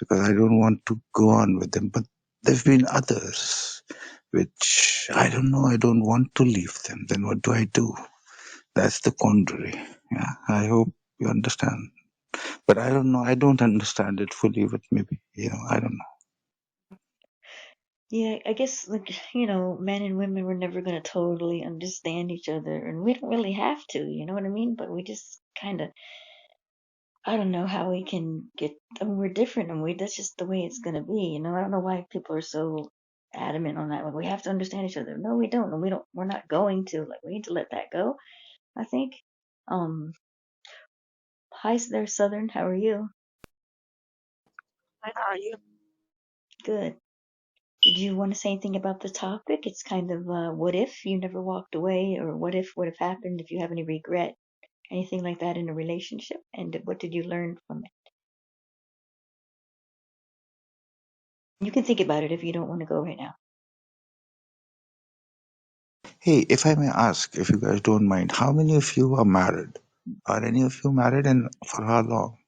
because I don't want to go on with them. But there have been others which I don't know. I don't want to leave them. Then what do I do? That's the quandary. Yeah, I hope you understand. But I don't know. I don't understand it fully. But maybe, I don't know. Yeah, I guess like men and women were never gonna totally understand each other, and we don't really have to. You know what I mean? But we just kind of, I don't know how we can get. I mean, we're different, and that's just the way it's gonna be. I don't know why people are so adamant on that. Like we have to understand each other. No, we don't, and we don't. We're not going to. Like we need to let that go. I think. Um, Hi there, Southern. How are you? Hi, how are you? Good. Did you want to say anything about the topic? It's kind of what if you never walked away, or what if would have happened if you have any regret, anything like that in a relationship, and what did you learn from it? You can think about it if you don't want to go right now. Hey, if I may ask, if you guys don't mind, how many of you are married? Are any of you married, and for how long?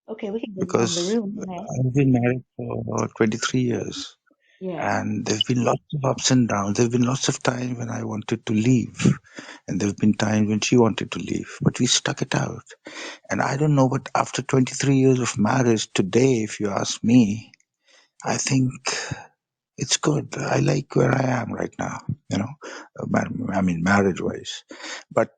Okay, we can go around the Because room. Okay. I've been married for 23 years. Yeah. And there have been lots of ups and downs. There have been lots of times when I wanted to leave. And there have been times when she wanted to leave. But we stuck it out. And I don't know, but after 23 years of marriage, today, if you ask me, I think it's good. I like where I am right now, I mean, marriage wise. But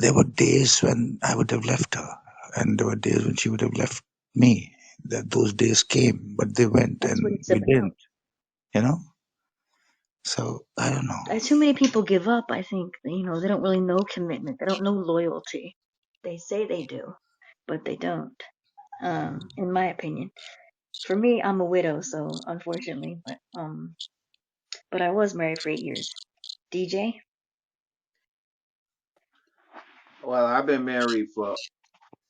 there were days when I would have left her, and there were days when she would have left me. That those days came, but they went, That's what and it's we about. didn't. You know. So I don't know. Too many people give up. I think they don't really know commitment. They don't know loyalty. They say they do, but they don't. In my opinion, for me, I'm a widow, so unfortunately, but I was married for 8 years. DJ, Well, I've been married for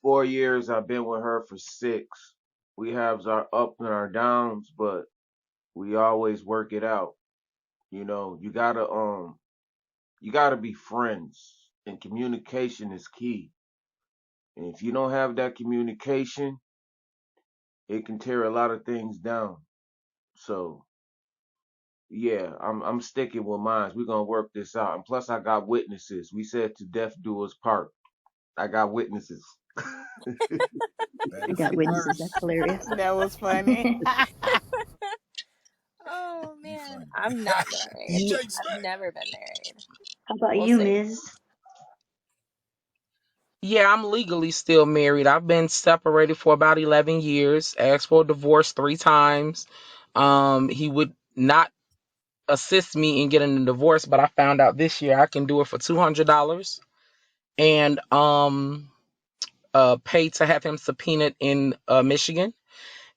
4 years. I've been with her for 6. We have our ups and our downs, but we always work it out. You gotta be friends, and communication is key. And if you don't have that communication, it can tear a lot of things down. So yeah, I'm sticking with mine. We're gonna work this out. And plus I got witnesses. We said to death do us part. I got witnesses. That we is got a witnesses. That's verse. hilarious. That was funny. Oh You man, funny. I'm not married. DJ I've Snap. never been married. How about We'll you, see. Ms.? Yeah, I'm legally still married. I've been separated for about 11 years, asked for a divorce 3 times. He would not assist me in getting a divorce, but I found out this year I can do it for $200 and pay to have him subpoenaed in Michigan.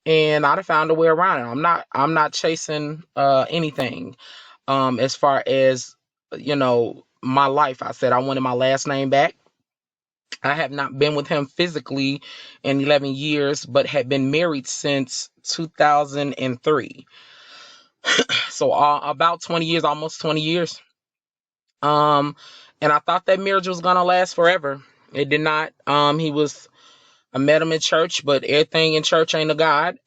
And I'd have found a way around it. I'm not chasing anything. As far as my life, I said I wanted my last name back. I have not been with him physically in 11 years, but had been married since 2003. So about 20 years, almost 20 years. Um, and I thought that marriage was gonna last forever. It did not. I met him in church, but everything in church ain't a God.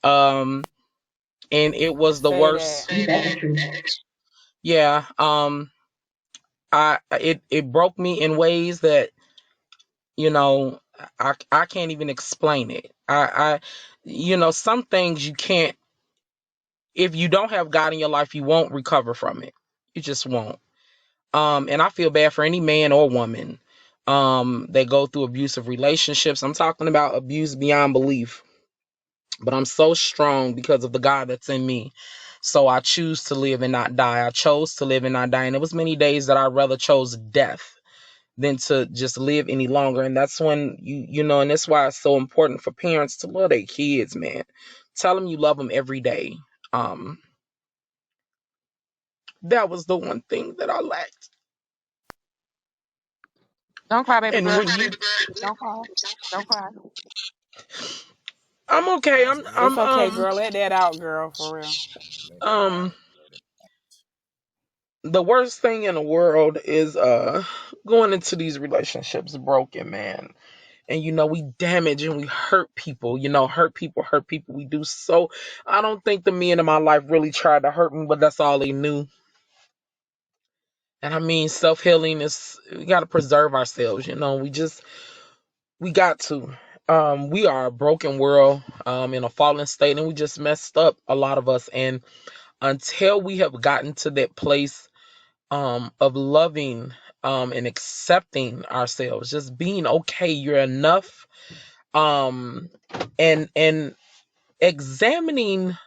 And it was the Say that. worst. Yeah. It broke me in ways that you know I can't even explain it. Some things you can't. If you don't have God in your life, you won't recover from it. You just won't. And I feel bad for any man or woman that go through abusive relationships. I'm talking about abuse beyond belief. But I'm so strong because of the God that's in me. So I choose to live and not die. I chose to live and not die. And it was many days that I rather chose death than to just live any longer. And that's when and that's why it's so important for parents to love their kids, man. Tell them you love them every day. Um, that was the one thing that I lacked. Don't cry, baby And girl. when you, Don't cry. Don't cry. I'm okay. Let It's it okay, out. girl. Let that out, girl, for real. Let it um, out. Let it the worst thing in the world is going into these relationships broken, man. And we damage and we hurt people. Hurt people. We do so. I don't think the men in my life really tried to hurt me, but that's all they knew. And I mean, self-healing is, we got to preserve ourselves. We got to. We are a broken world, in a fallen state, and we just messed up, a lot of us. And until we have gotten to that place of loving and accepting ourselves, just being okay, you're enough, um, and examining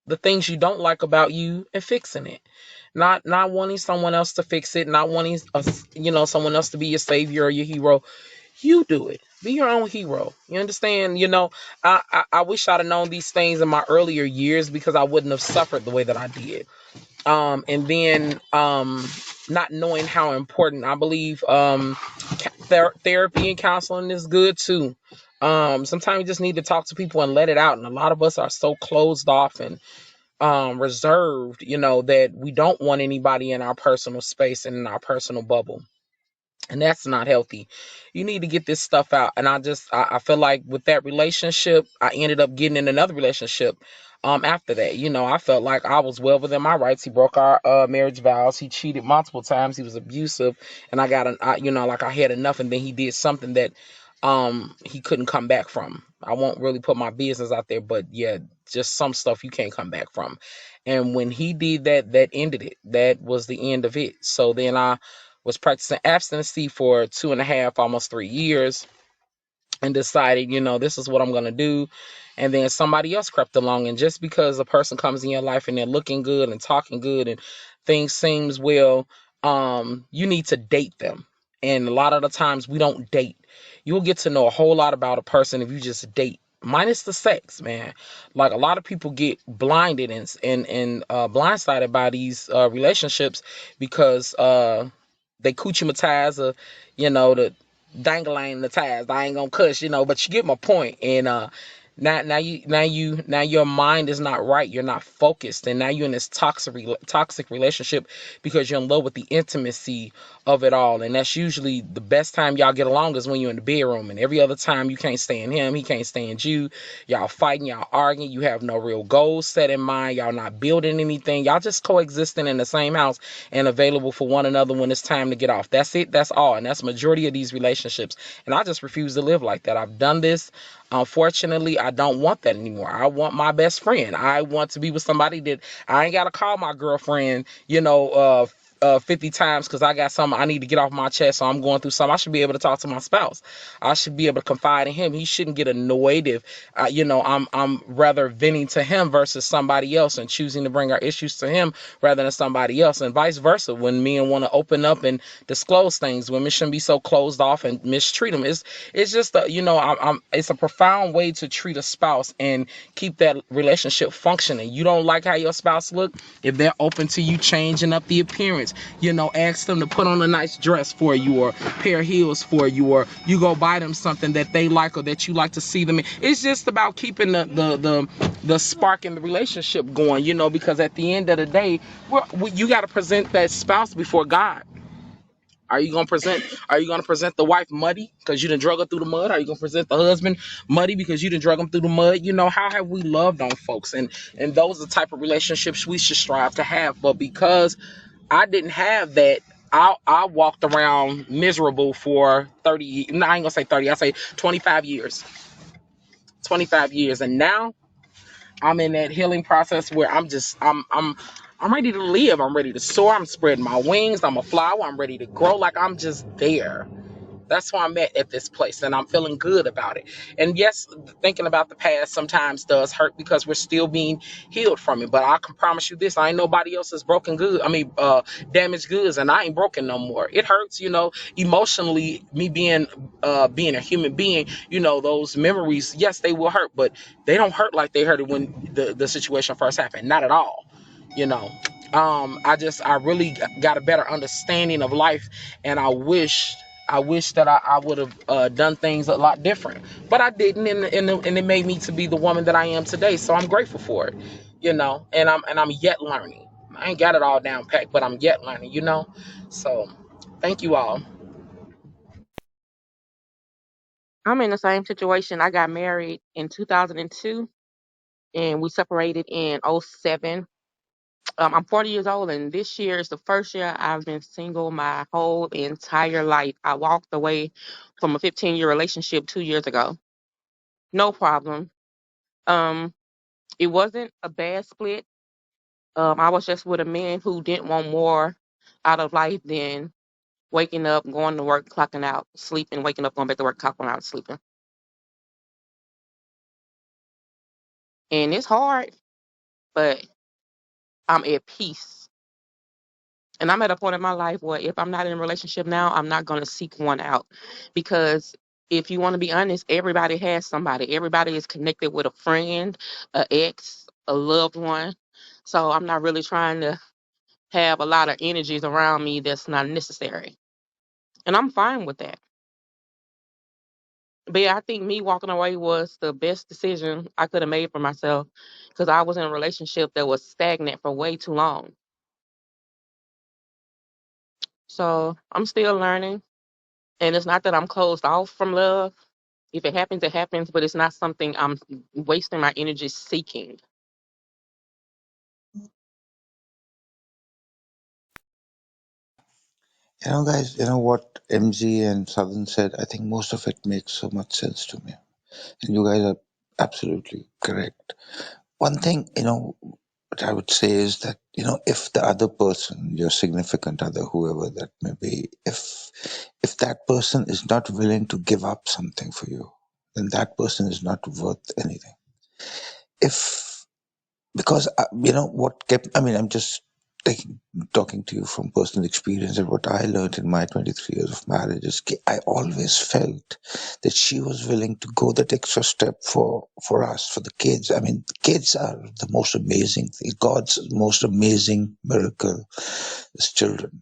the things you don't like about you and fixing it, not wanting someone else to fix it, not wanting someone else to be your savior or your hero. You do it. Be your own hero. You understand? I wish I'd have known these things in my earlier years, because I wouldn't have suffered the way that I did. And then not knowing how important, I believe, therapy and counseling is good too. Sometimes you just need to talk to people and let it out, and a lot of us are so closed off and reserved, that we don't want anybody in our personal space and in our personal bubble. And that's not healthy. You need to get this stuff out. And I feel like with that relationship, I ended up getting in another relationship after that. I felt like I was well within my rights. He broke our marriage vows. He cheated multiple times. He was abusive, and like I had enough. And then he did something that he couldn't come back from. I won't really put my business out there, but yeah, just some stuff you can't come back from. And when he did that, that ended it. That was the end of it. So then I was practicing abstinency for 2.5, almost 3 years, and decided, this is what I'm going to do. And then somebody else crept along. And just because a person comes in your life and they're looking good and talking good and things seems well, you need to date them. And a lot of the times we don't date. You'll get to know a whole lot about a person if you just date. Minus the sex, man. Like, a lot of people get blinded and blindsided by these relationships because they coochie matize, the dangling the ties. I ain't gonna cuss, but you get my point. And now your mind is not right. You're not focused, and now you're in this toxic relationship because you're in love with the intimacy of it all. And that's usually the best time y'all get along is when you're in the bedroom. And every other time you can't stand him, he can't stand you. Y'all fighting, y'all arguing. You have no real goals set in mind. Y'all not building anything. Y'all just coexisting in the same house and available for one another when it's time to get off. That's it. That's all. And that's the majority of these relationships. And I just refuse to live like that. I've done this. Unfortunately, I don't want that anymore. I want my best friend. I want to be with somebody that I ain't got to call my girlfriend, 50 times because I got something I need to get off my chest, so I'm going through something. I should be able to talk to my spouse. I should be able to confide in him. He shouldn't get annoyed if, I'm rather venting to him versus somebody else and choosing to bring our issues to him rather than somebody else, and vice versa. When men want to open up and disclose things, women shouldn't be so closed off and mistreat them. It's just it's a profound way to treat a spouse and keep that relationship functioning. You don't like how your spouse look? If they're open to you changing up the appearance, ask them to put on a nice dress for you or pair of heels for you, or you go buy them something that they like or that you like to see them in. It's just about keeping the spark in the relationship going, because at the end of the day, you got to present that spouse before God. Are you gonna present the wife muddy because you done drug her through the mud? Are you gonna present the husband muddy because you done drug him through the mud? How have we loved on folks? And those are the type of relationships we should strive to have. But because I didn't have that, I walked around miserable for 30. No, I ain't gonna say 30. I say 25 years. 25 years, and now I'm in that healing process where I'm ready to live. I'm ready to soar. I'm spreading my wings. I'm a flower. I'm ready to grow. Like, I'm just there. That's why I'm at this place, and I'm feeling good about it. And yes, thinking about the past sometimes does hurt because we're still being healed from it. But I can promise you this: I ain't nobody else's broken good. Damaged goods, and I ain't broken no more. It hurts, emotionally. Me being a human being, those memories, yes, they will hurt, but they don't hurt like they hurted when the situation first happened. Not at all. You know. I really got a better understanding of life, and I wish that I would have done things a lot different, but I didn't, and it made me to be the woman that I am today. So I'm grateful for it, and I'm yet learning. I ain't got it all down packed, but I'm yet learning. So thank you all. I'm in the same situation. I got married in 2002 and we separated in '07. I'm 40 years old, and this year is the first year I've been single my whole entire life. I walked away from a 15-year relationship 2 years ago. No problem. Um, it wasn't a bad split. I was just with a man who didn't want more out of life than waking up, going to work, clocking out, sleeping, waking up, going back to work, clocking out, sleeping. And it's hard, but I'm at peace. And I'm at a point in my life where if I'm not in a relationship now, I'm not going to seek one out. Because if you want to be honest, everybody has somebody. Everybody is connected with a friend, an ex, a loved one. So I'm not really trying to have a lot of energies around me that's not necessary. And I'm fine with that. But yeah, I think me walking away was the best decision I could have made for myself because I was in a relationship that was stagnant for way too long. So I'm still learning. And it's not that I'm closed off from love. If it happens, it happens, but it's not something I'm wasting my energy seeking. Guys, what MG and Southern said, I think most of it makes so much sense to me. And you guys are absolutely correct. One thing, what I would say is that, if the other person, your significant other, whoever that may be, if that person is not willing to give up something for you, then that person is not worth anything. If Because what kept, I'm just talking to you from personal experience, and what I learned in my 23 years of marriage is I always felt that she was willing to go that extra step for us, for the kids. Kids are the most amazing thing. God's most amazing miracle is children.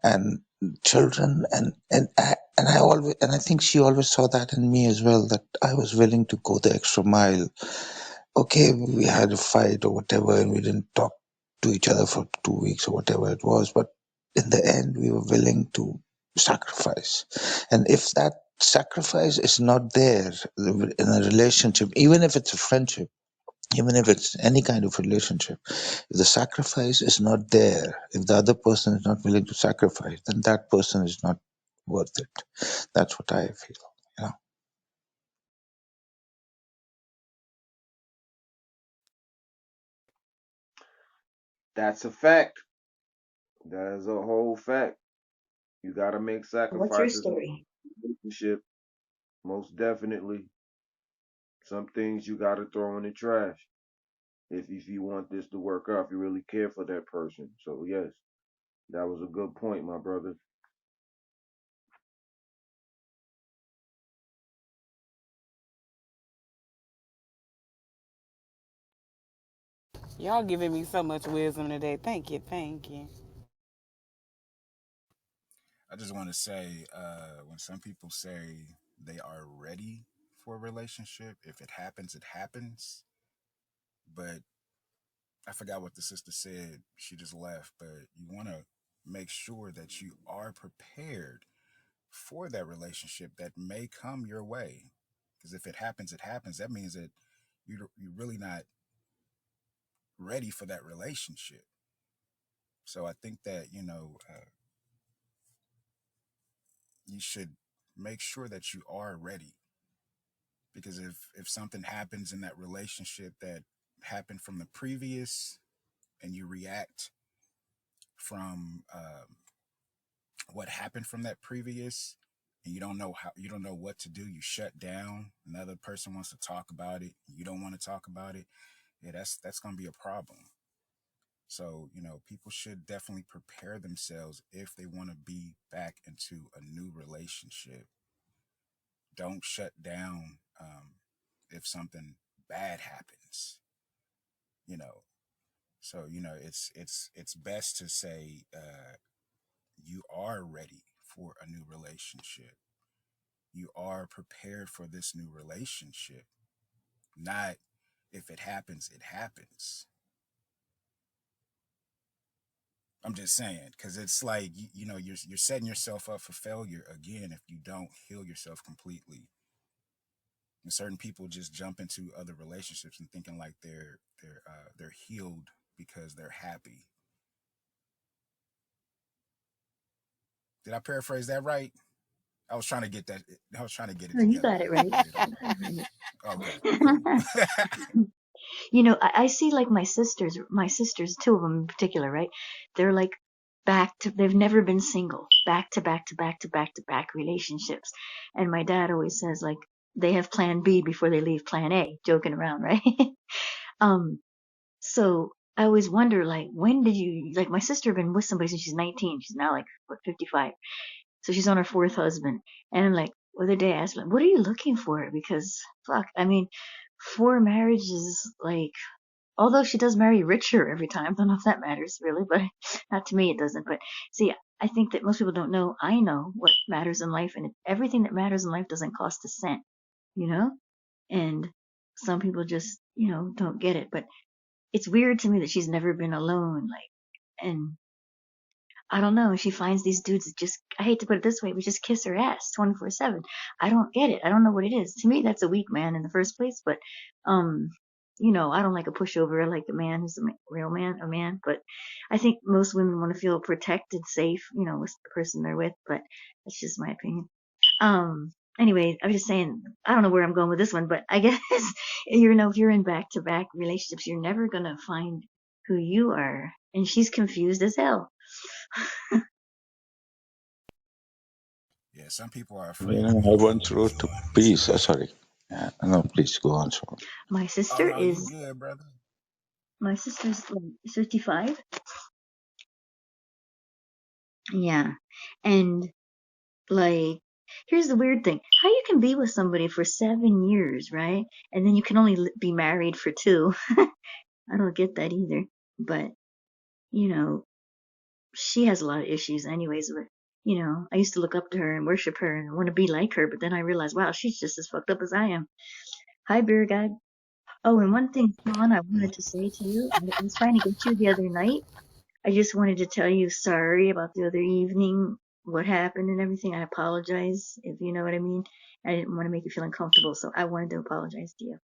And children, and I think she always saw that in me as well, that I was willing to go the extra mile. Okay, we had a fight or whatever, and we didn't talk to each other for 2 weeks or whatever it was, but in the end, we were willing to sacrifice. And if that sacrifice is not there in a relationship, even if it's a friendship, even if it's any kind of relationship, if the sacrifice is not there, if the other person is not willing to sacrifice, then that person is not worth it. That's what I feel. Yeah. That's a fact. That is a whole fact. You gotta make What's your sacrifices in story? a relationship. Most definitely. Some things you gotta throw in the trash if you want this to work out, if you really care for that person. So yes, that was a good point, my brother. Y'all giving me so much wisdom today. Thank you, thank you. I just want to say, when some people say they are ready for a relationship, if it happens, it happens. But I forgot what the sister said. She just left. But you want to make sure that you are prepared for that relationship that may come your way. Because if it happens, it happens. That means that you're really not ready for that relationship. So I think that you should make sure that you are ready, because if something happens in that relationship that happened from the previous, and you react from what happened from that previous, and you don't know what to do, you shut down, another person wants to talk about it, you don't want to talk about it, yeah, that's going to be a problem. So people should definitely prepare themselves if they want to be back into a new relationship. Don't shut down if something bad happens. you know so it's best to say you are ready for a new relationship, you are prepared for this new relationship, not if it happens, it happens. I'm just saying, because it's like you're setting yourself up for failure again if you don't heal yourself completely. And certain people just jump into other relationships and thinking like they're healed because they're happy. Did I paraphrase that right? I was trying to get that. I was trying to get it No, you together. got it right. Get it You got it Okay, cool. right. I see like my sisters, two of them in particular, right? They're like they've never been single, back to back to back to back to back relationships. And my dad always says like they have plan B before they leave plan A, joking around, right? um, so I always wonder like, when did you, like my sister been with somebody since she's 19. She's now like, what, 55. So she's on her fourth husband. And I'm like, the other day I asked her, like, what are you looking for? Because fuck, I mean, 4 marriages, like, although she does marry richer every time, I don't know if that matters really, but not to me it doesn't. But see, I think that most people don't know. I know what matters in life, and everything that matters in life doesn't cost a cent, you know? And some people just, don't get it. But it's weird to me that she's never been alone, like, and I don't know. She finds these dudes that just, I hate to put it this way, but just kiss her ass 24/7. I don't get it. I don't know what it is. To me, that's a weak man in the first place. But, um, I don't like a pushover. I like a man who's a real man, a man. But I think most women want to feel protected, safe, with the person they're with. But that's just my opinion. Anyway, I was just saying, I don't know where I'm going with this one, but I guess, if you're in back to back relationships, you're never going to find who you are, and she's confused as hell. Yeah, some people are You afraid know, to be I once wrote a vulnerable. piece. Sorry. No, please go on. Sorry. My Oh sister no, you is good, brother. my sister's like 55. Yeah, and like, here's the weird thing: how you can be with somebody for 7 years, right? And then you can only be married for 2. I don't get that either. But you know, she has a lot of issues, anyways. But I used to look up to her and worship her and want to be like her. But then I realized, wow, she's just as fucked up as I am. Hi, beer guy. Oh, and one thing, Sean, I wanted to say to you, I was trying to get you the other night. I just wanted to tell you sorry about the other evening, what happened and everything. I apologize, if you know what I mean. I didn't want to make you feel uncomfortable, so I wanted to apologize to you.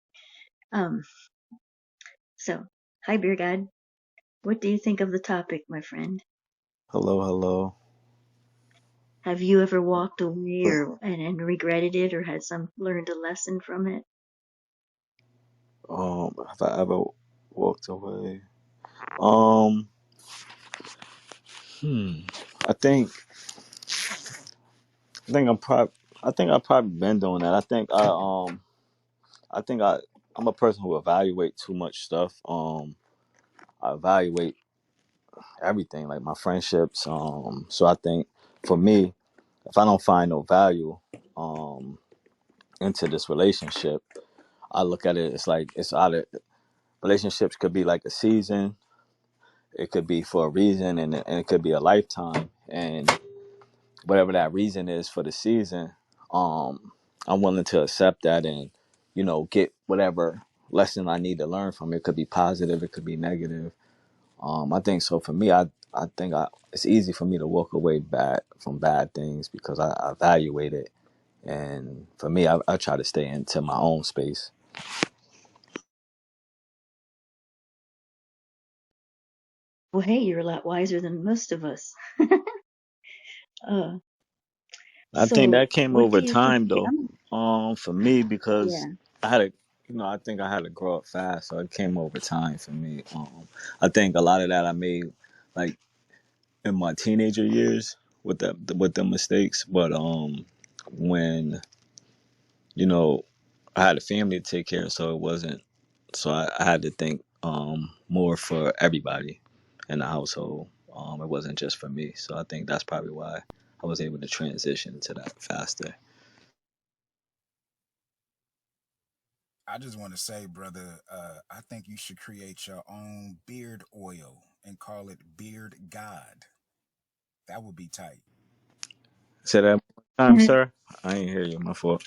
Um, so, hi, beer god. What do you think of the topic, my friend? Hello, hello. Have you ever walked away and regretted it, or had some learned a lesson from it? Have I ever walked away? Um, hmm. I think I think I'm probably I think I've probably been doing that. I think I'm a person who evaluate too much stuff. I evaluate everything, like my friendships. So I think for me, if I don't find no value um into this relationship, I look at it, it's like it's either relationships could be like a season, it could be for a reason, and it could be a lifetime. And whatever that reason is for the season, um, I'm willing to accept that and, get whatever lesson I need to learn from it. It could be positive, it could be negative. I think so. For me, I think it's easy for me to walk away bad from bad things because I evaluate it. And for me, I try to stay into my own space. Well, hey, you're a lot wiser than most of us. uh, I think so that came what do over you think? time though. For me because Yeah. I had to, I think I had to grow up fast, so it came over time for me. I think a lot of that I made like in my teenager years with the mistakes, but when you know I had a family to take care of, so it wasn't. So I had to think more for everybody in the household. It wasn't just for me. So I think that's probably why I was able to transition to that faster. I just want to say, brother, I think you should create your own beard oil and call it Beard God. That would be tight. Say that one more time, sir. I ain't hear you. My fault.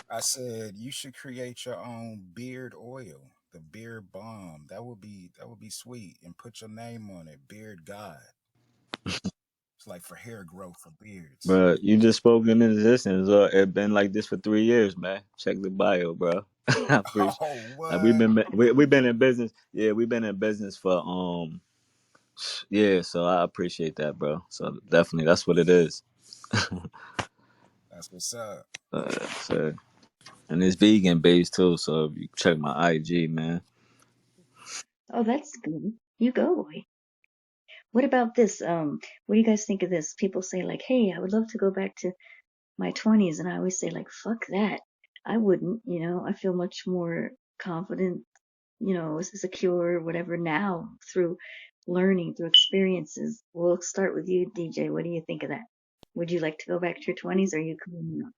I said you should create your own beard oil, the beard balm. That would be sweet, and put your name on it, Beard God. It's like for hair growth for beards. Bro, you just spoke in existence. It been like this for 3 years, man. Check the bio, bro. I appreciate. Oh, Like what? we've been in business. Yeah, we've been in business for yeah. So I appreciate that, bro. So definitely, that's what it is. That's what's up. So, and it's vegan based too. So if you check my IG, man. Oh, that's good. You go, boy. What about this? What do you guys think of this? People say like, "Hey, I would love to go back to my 20s," and I always say like, "Fuck that." I wouldn't. I feel much more confident, secure, whatever now through learning, through experiences. We'll start with you, DJ. What do you think of that? Would you like to go back to your 20s, or are you coming up?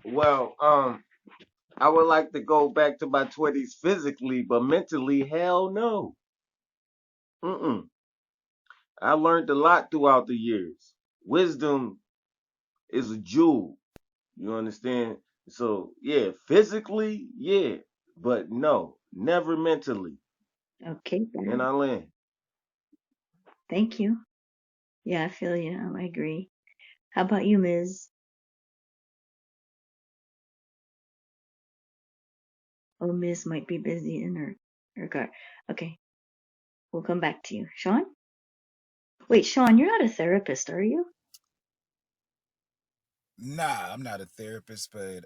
Well, I would like to go back to my 20s physically, but mentally, hell no. Mm-mm. I learned a lot throughout the years. Wisdom is a jewel. You understand? So, yeah, physically, yeah, but no, never mentally. Okay, got And it. I land. Thank you. Yeah, I feel you. I agree. How about you, Ms.? Oh, Ms. might be busy in her car. Okay, we'll come back to you. Sean? Wait, Sean, you're not a therapist, are you? Nah, I'm not a therapist, but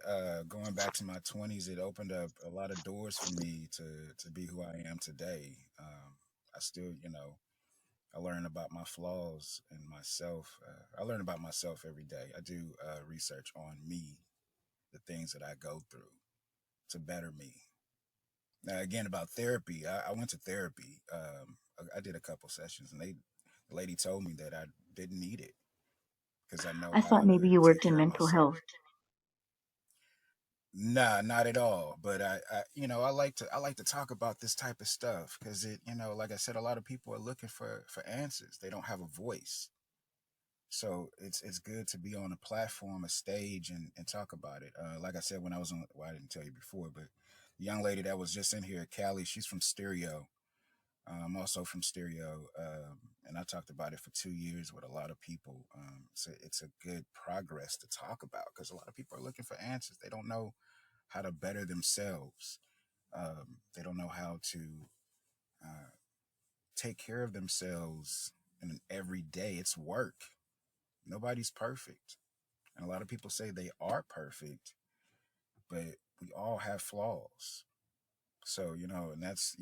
going back to my 20s, it opened up a lot of doors for me to be who I am today. I still, I learn about my flaws and myself. I learn about myself every day. I do research on me, the things that I go through to better me. Now, again, about therapy, I went to therapy. I did a couple sessions, and the lady told me that I didn't need it because I know I how thought maybe you to take worked in care of mental myself. health. Nah, not at all. But I like to talk about this type of stuff because like I said, a lot of people are looking for answers. They don't have a voice. So it's good to be on a platform, a stage, and talk about it. Like I said, when I was on, well, I didn't tell you before, but the young lady that was just in here, Callie, she's from Stereo. I'm also from Stereo, and I talked about it for 2 years with a lot of people. So it's a good progress to talk about because a lot of people are looking for answers. They don't know how to better themselves. They don't know how to uh, take care of themselves in an everyday. It's work. Nobody's perfect. And a lot of people say they are perfect, but we all have flaws. So, and that's,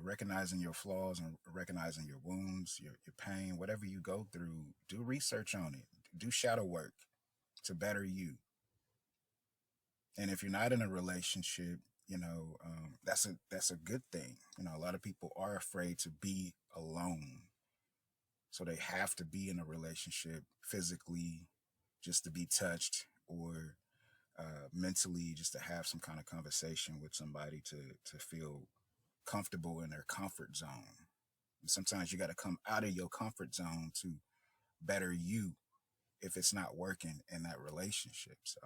recognizing your flaws and recognizing your wounds, your pain, whatever you go through, do research on it, do shadow work to better you. And if you're not in a relationship, that's a good thing. A lot of people are afraid to be alone. So they have to be in a relationship physically just to be touched or mentally just to have some kind of conversation with somebody to feel comfortable in their comfort zone. And sometimes you got to come out of your comfort zone to better you if it's not working in that relationship. So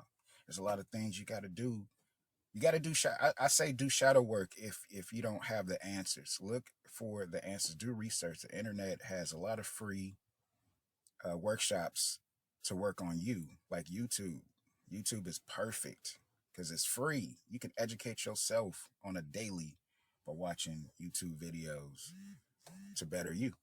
there's a lot of things you got to do. You got to do. I say do shadow work if you don't have the answers. Look for the answers. Do research. The internet has a lot of free workshops to work on you, like YouTube. YouTube is perfect because it's free. You can educate yourself on a daily by watching YouTube videos to better you.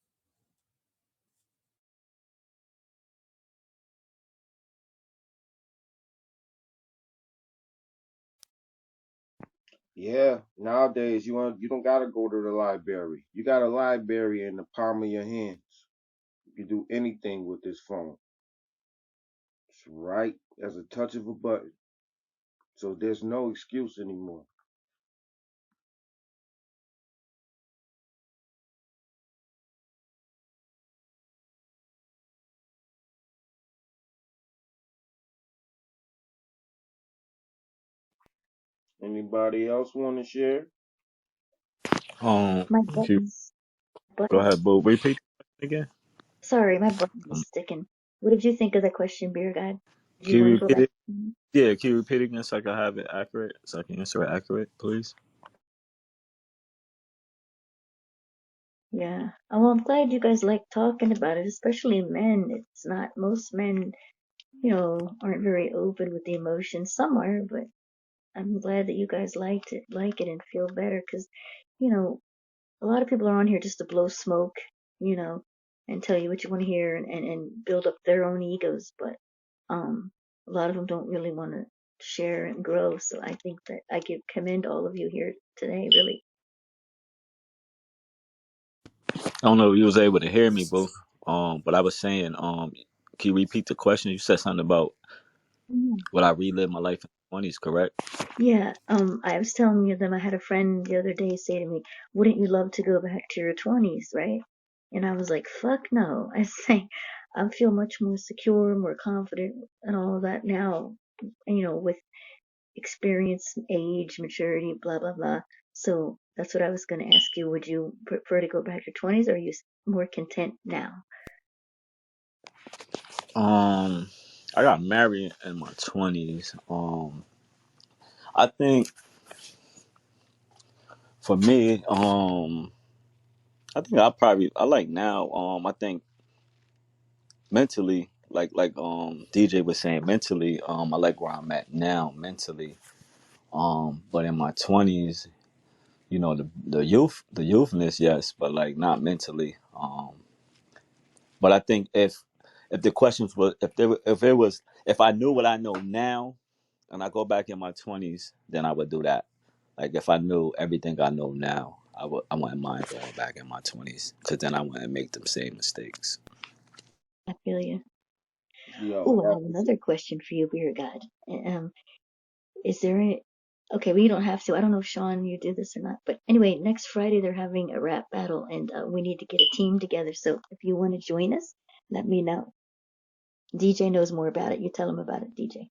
Yeah, nowadays you don't gotta go to the library. You got a library in the palm of your hands. You can do anything with this phone. It's right as a touch of a button. So there's no excuse anymore. Anybody else want to share? Um, My can you, go button. ahead, Boo. Repeat again. Sorry, my button Um, was sticking. What did you think of the question, Beer Guy? Do you can you want to go repeat back? it? Yeah, can you repeat again so I can have it accurate, so I can answer it accurate, please? Yeah. Oh, well, I'm glad you guys like talking about it, especially men. It's not, most men, aren't very open with the emotions. Some are, but I'm glad that you guys like it and feel better because, you know, a lot of people are on here just to blow smoke, you know, and tell you what you want to hear and build up their own egos. But a lot of them don't really want to share and grow. So I think that commend all of you here today, really. I don't know if you was able to hear me, Boo. But I was saying, can you repeat the question? You said something about would I relive my life in the 20s, correct? Yeah, I was telling you them I had a friend the other day say to me, "Wouldn't you love to go back to your 20s, right?" And I was like, "Fuck no." I say, I feel much more secure, more confident, and all of that now, with experience, age, maturity, blah blah blah. So that's what I was going to ask you. Would you prefer to go back to your 20s, or are you more content now? Um, I got married in my 20s. I think for me, I think I like now. I think mentally, like DJ was saying, mentally, I like where I'm at now mentally. But in my 20s, the youthness, yes, but like not mentally. But I think if the questions were if I knew what I know now and I go back in my 20s, then I would do that. Like if I knew everything I know now. I wouldn't mind going back in my 20s because then I wouldn't make them same mistakes. I feel you. Yo, Oh, I that's have what's another question for you, Beer God. Is there any? Okay, well, you don't have to. I don't know if Sean, you did this or not, but anyway, next Friday they're having a rap battle, and we need to get a team together. So if you want to join us, let me know. DJ knows more about it. You tell him about it, DJ.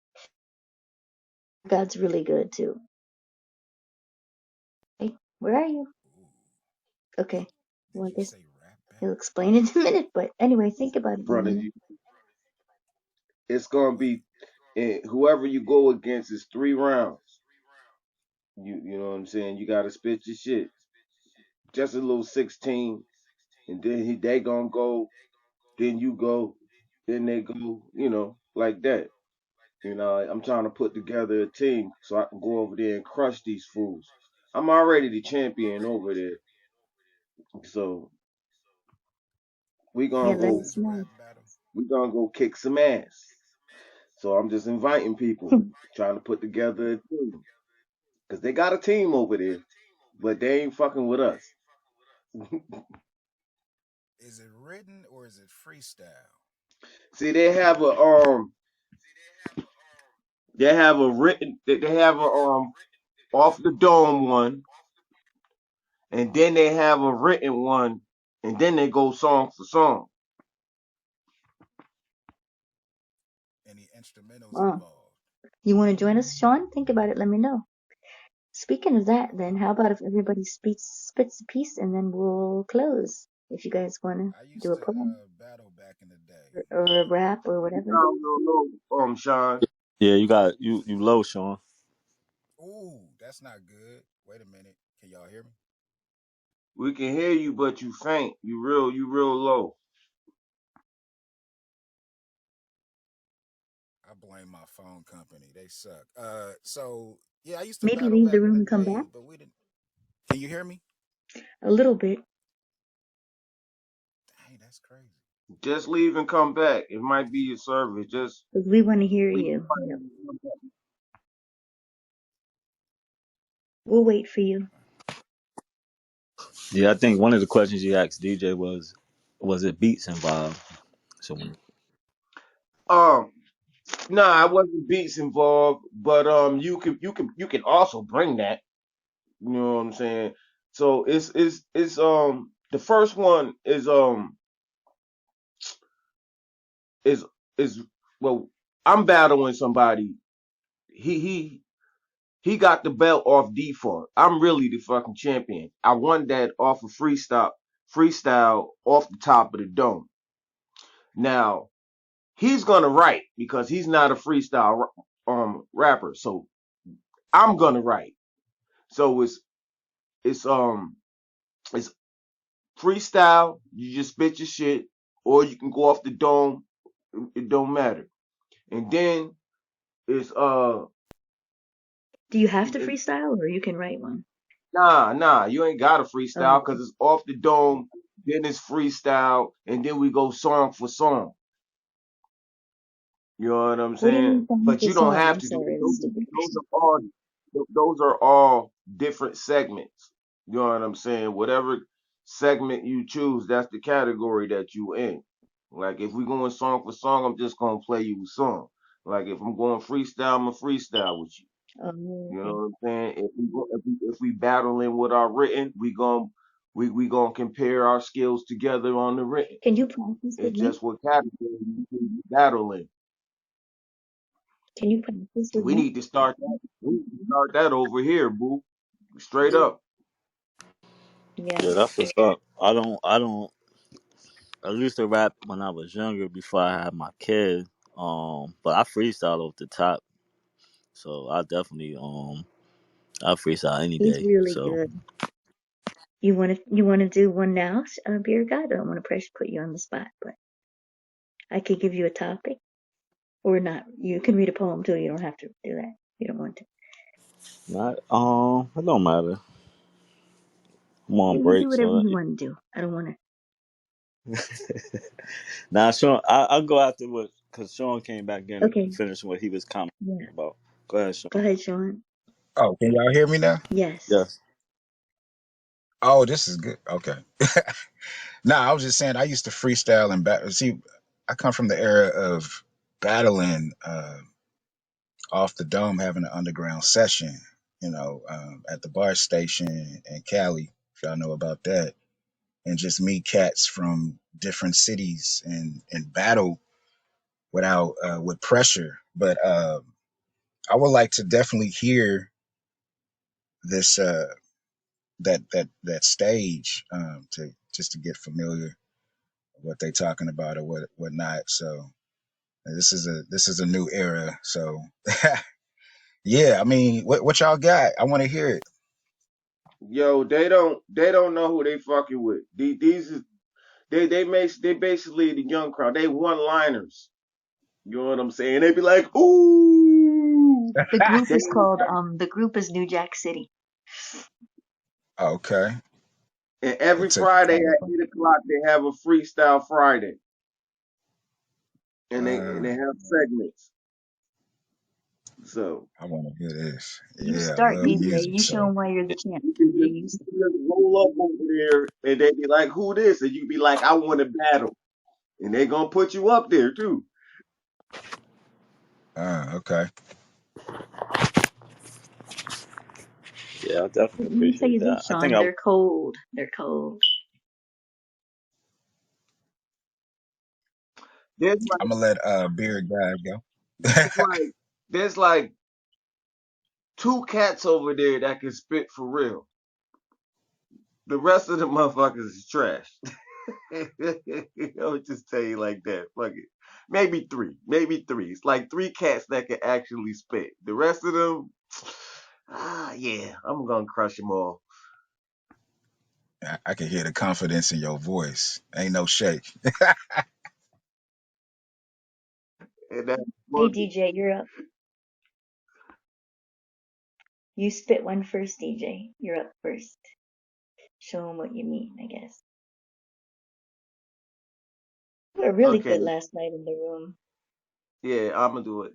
God's really good too. Hey, where are you? Ooh, Okay. did Well, I you guess say rap he'll battle? explain in a minute. But anyway, think about it for a brother. minute. It's gonna What? be whoever you go against is 3 rounds. You know what I'm saying? You gotta spit your shit. Just a little 16, and then they gonna go, then you go, then they go. You know, like that. You know, I'm trying to put together a team so I can go over there and crush these fools. I'm already the champion over there, so we Yeah, gonna let Is go. us this a know. rap battle? We gonna go kick some ass. So I'm just inviting people, trying to put together a team, cause they got a team over there, but they ain't fucking with us. Is it written or is it freestyle? See, they have a written, they have a off the dome one, and then they have a written one, and then they go song for song. Any instrumentals Oh, involved? you want to join us, Sean? Think about it. Let me know. Speaking of that, then how about if everybody spits a piece and then we'll close? If you guys want to I do used a to poem battle back in the day. or a rap or You whatever. sound real low, Sean. Yeah, you got you low, Sean. Ooh, that's not good. Wait a minute. Can y'all hear me? We can hear you, but you faint. You real low. I blame my phone company. They suck. So yeah, I used to Maybe battle leave the back in room the and come back day, but we didn't. Can you hear me? a little bit Dang, that's crazy. Just leave and come back. It might be your service. Just because we want to hear leave. you. You know, we'll wait for you. Yeah, I think one of the questions you asked DJ was it beats involved? So Um, nah, I wasn't beats involved, but you can also bring that. You know what I'm saying? So it's the first one is is well, I'm battling somebody. He he he got the belt off default. I'm really the fucking champion. I won that off of freestyle off the top of the dome. Now he's gonna write because he's not a freestyle rapper. So I'm gonna write. So it's it's freestyle. You just spit your shit, or you can go off the dome. It don't matter. And then it's Do you have to it, freestyle or you can write one? nah, you ain't got to Oh, freestyle okay. because it's off the dome. Then it's freestyle, and then we go song for song. You know what I'm What do you saying? mean song But for you don't song? have I'm to do sorry, it. that's a stupid Those question. are all those are all different segments. You know what I'm saying? Whatever segment you choose, that's the category that you in. Like if we going song for song, I'm just gonna play you a song. Like if I'm going freestyle, I'm a freestyle with you. Oh, You know okay. what I'm saying? If we battling with our written, we gonna compare our skills together on the written. Can you practice with It's me? just what category you can be battling. Can you practice with We me? need to start that. We need to start that over here, boo. Straight yeah, up. Yeah. yeah, that's what's up. I don't. I used to rap when I was younger before I had my kid. But I freestyle off the top, so I freestyle any He's day. really So good. You wanna do one now, Beer God? I don't want to pressure put you on the spot, but I could give you a topic or not. You can read a poem too. You don't have to do that. You don't want to. not it don't matter. I'm on Yeah, you do break, whatever so you want to do. I don't want to. now Sean, I'll go after what because Sean came back in Okay. and finished what he was commenting Yeah. about. Go ahead, Go Sean. ahead, Sean. Oh, can y'all hear me now? Yes. Yes. Oh, this is good. Okay. Nah, I was just saying I used to freestyle and battle. See, I come from the era of battling off the dome, having an underground session, at the bar station in Cali, if y'all know about that, and just meet cats from different cities and battle without with pressure. But I would like to definitely hear this that stage to just to get familiar with what they talking about or what not. So this is a new era. So yeah, I mean, what y'all got? I want to hear it. Yo, they don't know who they fucking with. These is they basically the young crowd. They one liners. You know what I'm saying? They be like, ooh. The group They is called the group is New Jack City. Okay, and they every took the Friday time. at 8 o'clock they have a freestyle Friday, and they Uh, have segments. So I want to hear this. You Yeah, I start, love DJ. music. You show So them why you're the champ. you DJ. can just roll up over there, and they be like, "Who this?" And you be like, "I want to battle," and they gonna put you up there too. okay. Yeah, I definitely Let me tell appreciate you that. this, I think Sean. They're cold. They're cold. There's I'm like gonna let Beard Guy go. there's like there's like two cats over there that can spit for real. The rest of the motherfuckers is trash. I'll just tell you like that. Fuck it. Maybe three. Maybe three. It's like three cats that can actually spit. The rest of them, yeah, I'm gonna crush them all. I can hear the confidence in your voice. Ain't no shake. And that's Hey, funny. DJ, you're up. You spit one first, DJ. You're up first. Show them what you mean, I guess. You were really Okay, good last night in the room. yeah, I'm gonna do it.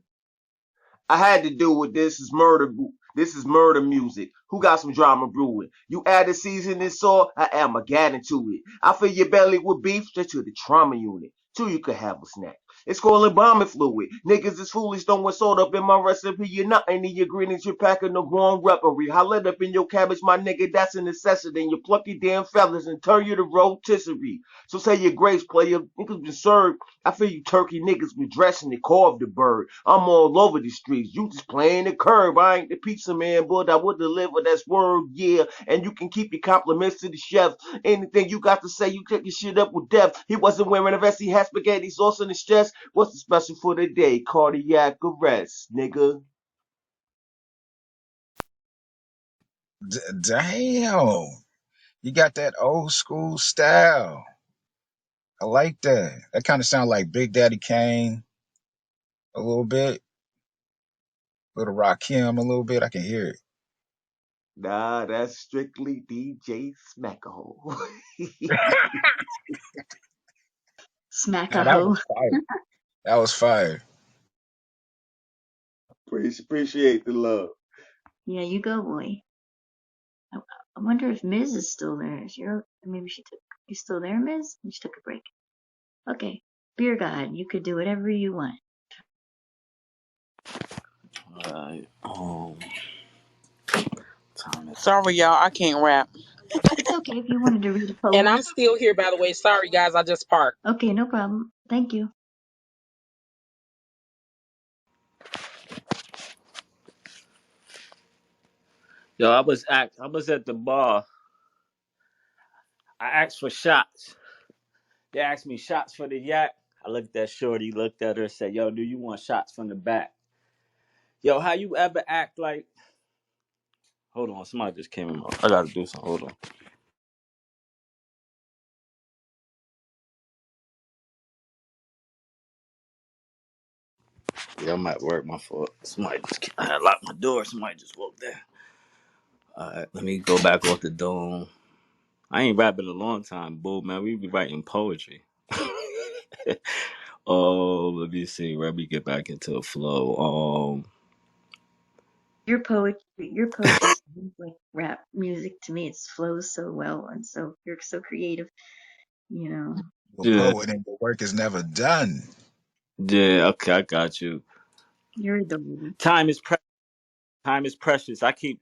I had to do with this is murder. This is murder music. Who got some drama brewing? You add a seasoning salt, I add my gat into it. I fill your belly with beef straight to the trauma unit. Two, you could have a snack. It's called embalming fluid. Niggas is foolish, don't want salt up in my recipe. You're not any of your ingredients, you're packing the wrong weaponry. Holla it up in your cabbage, my nigga, that's a necessity. And you pluck your damn feathers and turn you to rotisserie. So say your grace, player. Niggas been served. I feel you turkey niggas be dressing to carve the bird. I'm all over the streets. You just playing the curb. I ain't the pizza man, but I would deliver. That's word, yeah. And you can keep your compliments to the chef. Anything you got to say, you take your shit up with depth. He wasn't wearing a vest. He had spaghetti sauce in his chest. What's the special for the day? Cardiac arrest, nigga. Damn, you got that old school style. I like that. That kind of sound like Big Daddy Kane a little bit, little Rakim a little bit. I can hear it. Nah, that's strictly DJ Smackaho. Smack a Now that hoe. was fire. That was fire. Appreciate the love. Yeah, you go, boy. I, I wonder if Miz is still there. Maybe she took. You still there, Miz? She took a break. Okay. Beer God, you could do whatever you want. um, time is Sorry, y'all. I can't rap. It's okay if you wanted to read a And poem. I'm still here, by the way. Sorry, guys. I just parked. Okay, no problem. Thank you. yo. I was at the bar. I asked for shots. They asked me shots for the yak. I looked at Shorty, looked at her, said, "Yo, do you want shots from the back?" Yo, how you ever act like? Hold on, somebody just came in. I gotta do something. Hold on. Yeah, I'm at work. My fault. I had locked my door. Somebody just woke there. All right, let me go back off the dome. I ain't rapping a long time, boo, man. We be writing poetry. Oh, let me see. Let me get back into the flow. Your poetry like rap music to me. It flows so well, and so you're so creative. You know, A Yeah, poet and the work is never done. yeah. Okay, I got you. you're adorable. Time is time is precious. I keep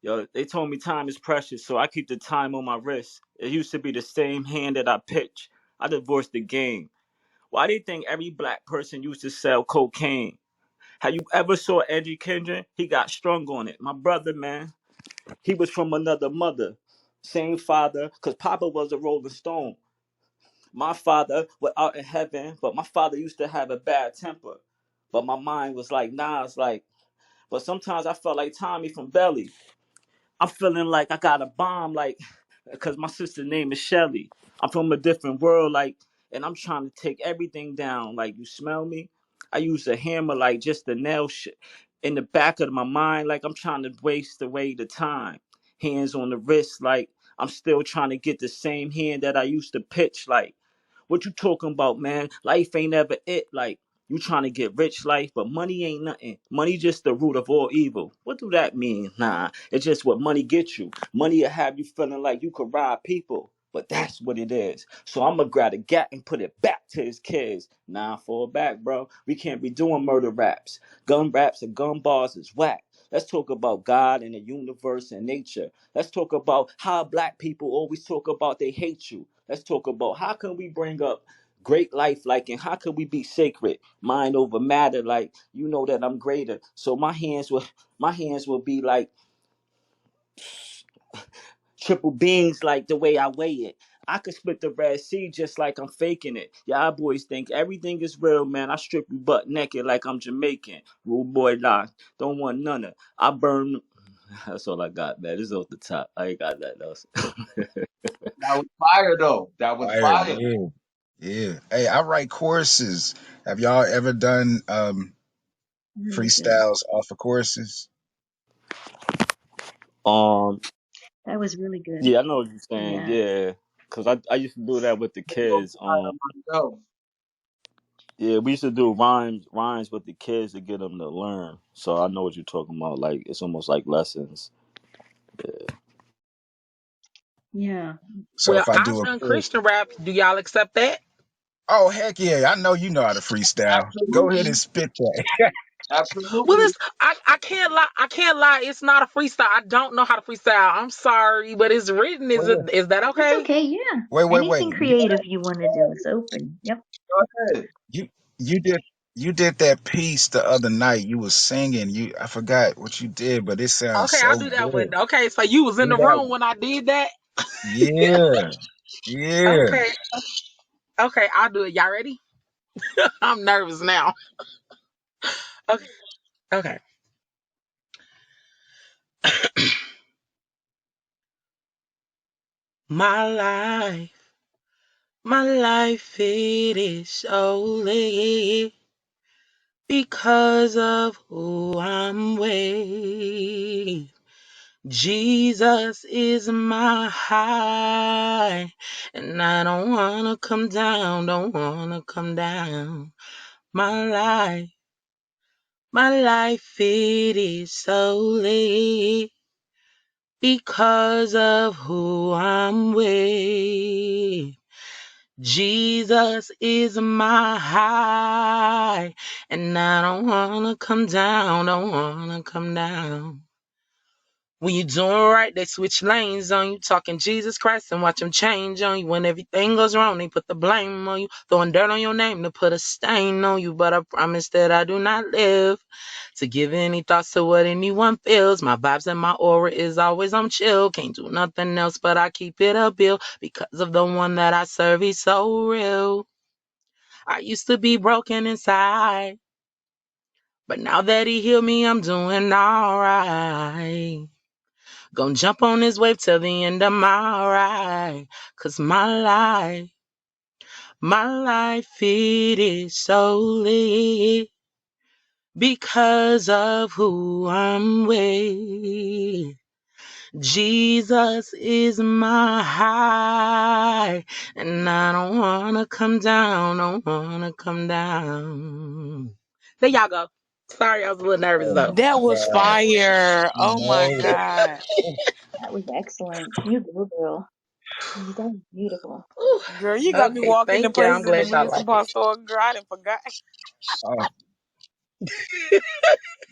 yo. They told me time is precious, so I keep the time on my wrist. It used to be the same hand that I pitch. I divorced the game. Why do you think every black person used to sell cocaine? Have you ever saw Eddie Kendrick? He got strung on it. My brother, man, he was from another mother. Same father, because Papa was a Rolling Stone. My father was out in heaven, but my father used to have a bad temper. But my mind was like, nah, it's like, but sometimes I felt like Tommy from Belly. I'm feeling like I got a bomb, like, because my sister's name is Shelly. I'm from a different world, like, and I'm trying to take everything down. Like, you smell me? I use a hammer, like, just to nail shit in the back of my mind, like I'm trying to waste away the time. Hands on the wrist, like I'm still trying to get the same hand that I used to pitch, like. What you talking about, man? Life ain't ever it. Like, you trying to get rich life, but money ain't nothing. Money just the root of all evil. What do that mean? Nah, it's just what money gets you. Money will have you feeling like you could rob people. But that's what it is. So I'm gonna grab a gat and put it back to his kids. Nah, fall back, bro. We can't be doing murder raps. Gun raps and gun bars is whack. Let's talk about God and the universe and nature. Let's talk about how black people always talk about they hate you. Let's talk about how can we bring up great life like and how can we be sacred? Mind over matter, like you know that I'm greater. So my hands will be like triple beings like the way I weigh it. I could split the Red Sea just like I'm faking it. Y'all boys think everything is real, man. I strip you butt naked like I'm Jamaican. Rude boy lie. Don't want none of. I burn. That's all I got, man. This is off the top. I ain't got nothing else. That was fire though. That was Fire, fire. yeah. Yeah. Hey, I write choruses. Have y'all ever done Really good. freestyles off of choruses? um, That was really good. yeah, I know what you're saying. Yeah. Yeah, cause I used to do that with the kids. Myself. Yeah, we used to do rhymes with the kids to get them to learn. So I know what you're talking about. Like it's almost like lessons. Yeah. So Well, if I I've do a done chorus, Christian rap. Do y'all accept that? oh heck yeah, I know you know how to freestyle. Go ahead and Absolutely. spit that. Well, Absolutely. I can't lie. I can't lie. It's not a freestyle. I don't know how to freestyle. I'm sorry, but it's written. Wait, wait, Is that It's okay? okay. Yeah. wait. Anything creative you want to do is open. Yep. Go ahead. You you did you did that piece the other night. You was singing. I forgot what you did, but it sounds Okay, I'll so do that one. good. Okay, so you was in Do the that room one. when I did that. Yeah, yeah. Okay, okay, I'll do it. Y'all ready? I'm nervous now. Okay, okay. My life, my life, it is solely because of who I'm with. Jesus is my high, and I don't wanna come down, don't wanna come down. My life, it is solely because of who I'm with. Jesus is my high, and I don't wanna come down, don't wanna come down. When you doing right, they switch lanes on you, talking Jesus Christ and watch them change on you. When everything goes wrong, they put the blame on you, throwing dirt on your name to put a stain on you. But I promise that I do not live to give any thoughts to what anyone feels. My vibes and my aura is always on chill. Can't do nothing else, but I keep it up, Bill, because of the one that I serve. He's so real. I used to be broken inside, but now that he healed me, I'm doing alright. Gonna jump on this wave till the end of my ride. Cause my life, it is solely because of who I'm with. Jesus is my high, and I don't wanna come down, don't wanna come down. There y'all go. Sorry, I was a little nervous Oh though. my That was God. fire. Oh my No. God. That was excellent. You go, girl. That was beautiful. Ooh, Girl, you got me okay, walking the thank you. I'm places in the glad y'all amusement like it. park store. Girl, I done forgot. Oh,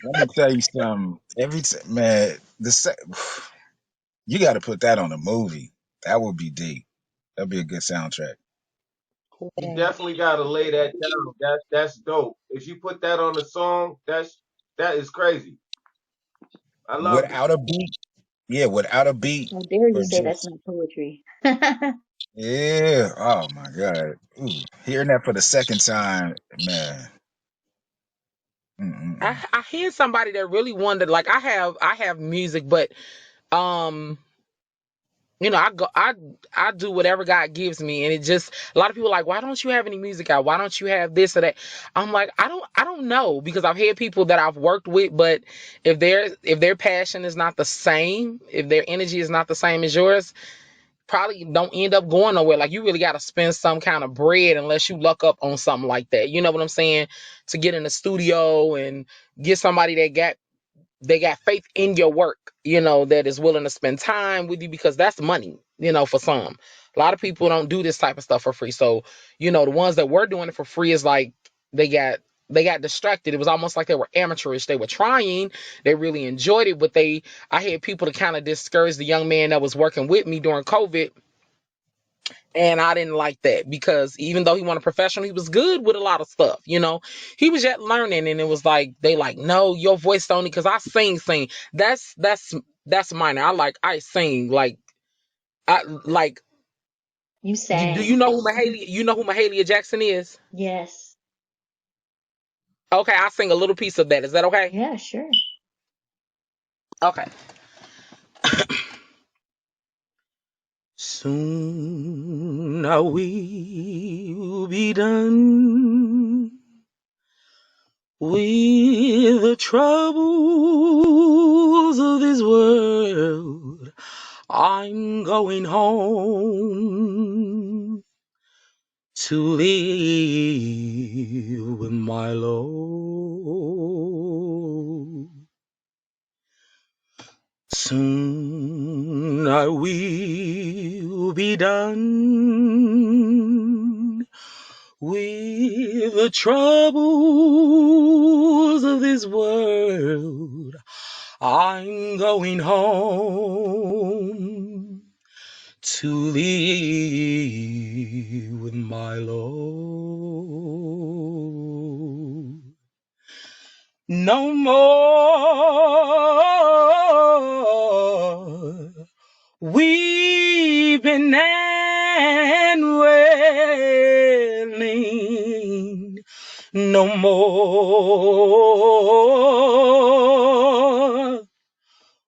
let me tell you something. Man, you got to put that on a movie. That would be deep. That'd be a good soundtrack. You definitely gotta lay that down. That's dope. If you put that on the song, that is crazy. I love it. Without a beat, yeah, without a beat, How dare you or say that's just not poetry? yeah. Oh my God. Ooh, hearing that for the second time, man. Mm-mm-mm. I hear somebody that really wondered. Like I have music, but um, I do whatever God gives me, and it just a lot of people are like, why don't you have any music out? Why don't you have this or that? I'm like, I don't know because I've had people that I've worked with, but if their passion is not the same, if their energy is not the same as yours, probably don't end up going nowhere. Like you really got to spend some kind of bread unless you luck up on something like that. You know what I'm saying? To get in the studio and get somebody that got faith in your work, that is willing to spend time with you because that's money, for some. A lot of people don't do this type of stuff for free. So, the ones that were doing it for free is like they got distracted. It was almost like they were amateurish. They were trying, they really enjoyed it, but I had people to kind of discourage the young man that was working with me during COVID. And I didn't like that because even though he wanted professional, he was good with a lot of stuff. He was yet learning, and it was like they like, no, your voice only because I sing. That's minor. I sing like You do sang. you know who Mahalia Jackson is? Yes. Okay, I sing a little piece of that. Is that okay? Yeah, sure. Okay. Soon I will be done with the troubles of this world. I'm going home to live with my Lord. Soon I will be done with the troubles of this world. I'm going home to live with my Lord. No more weeping and wailing. No more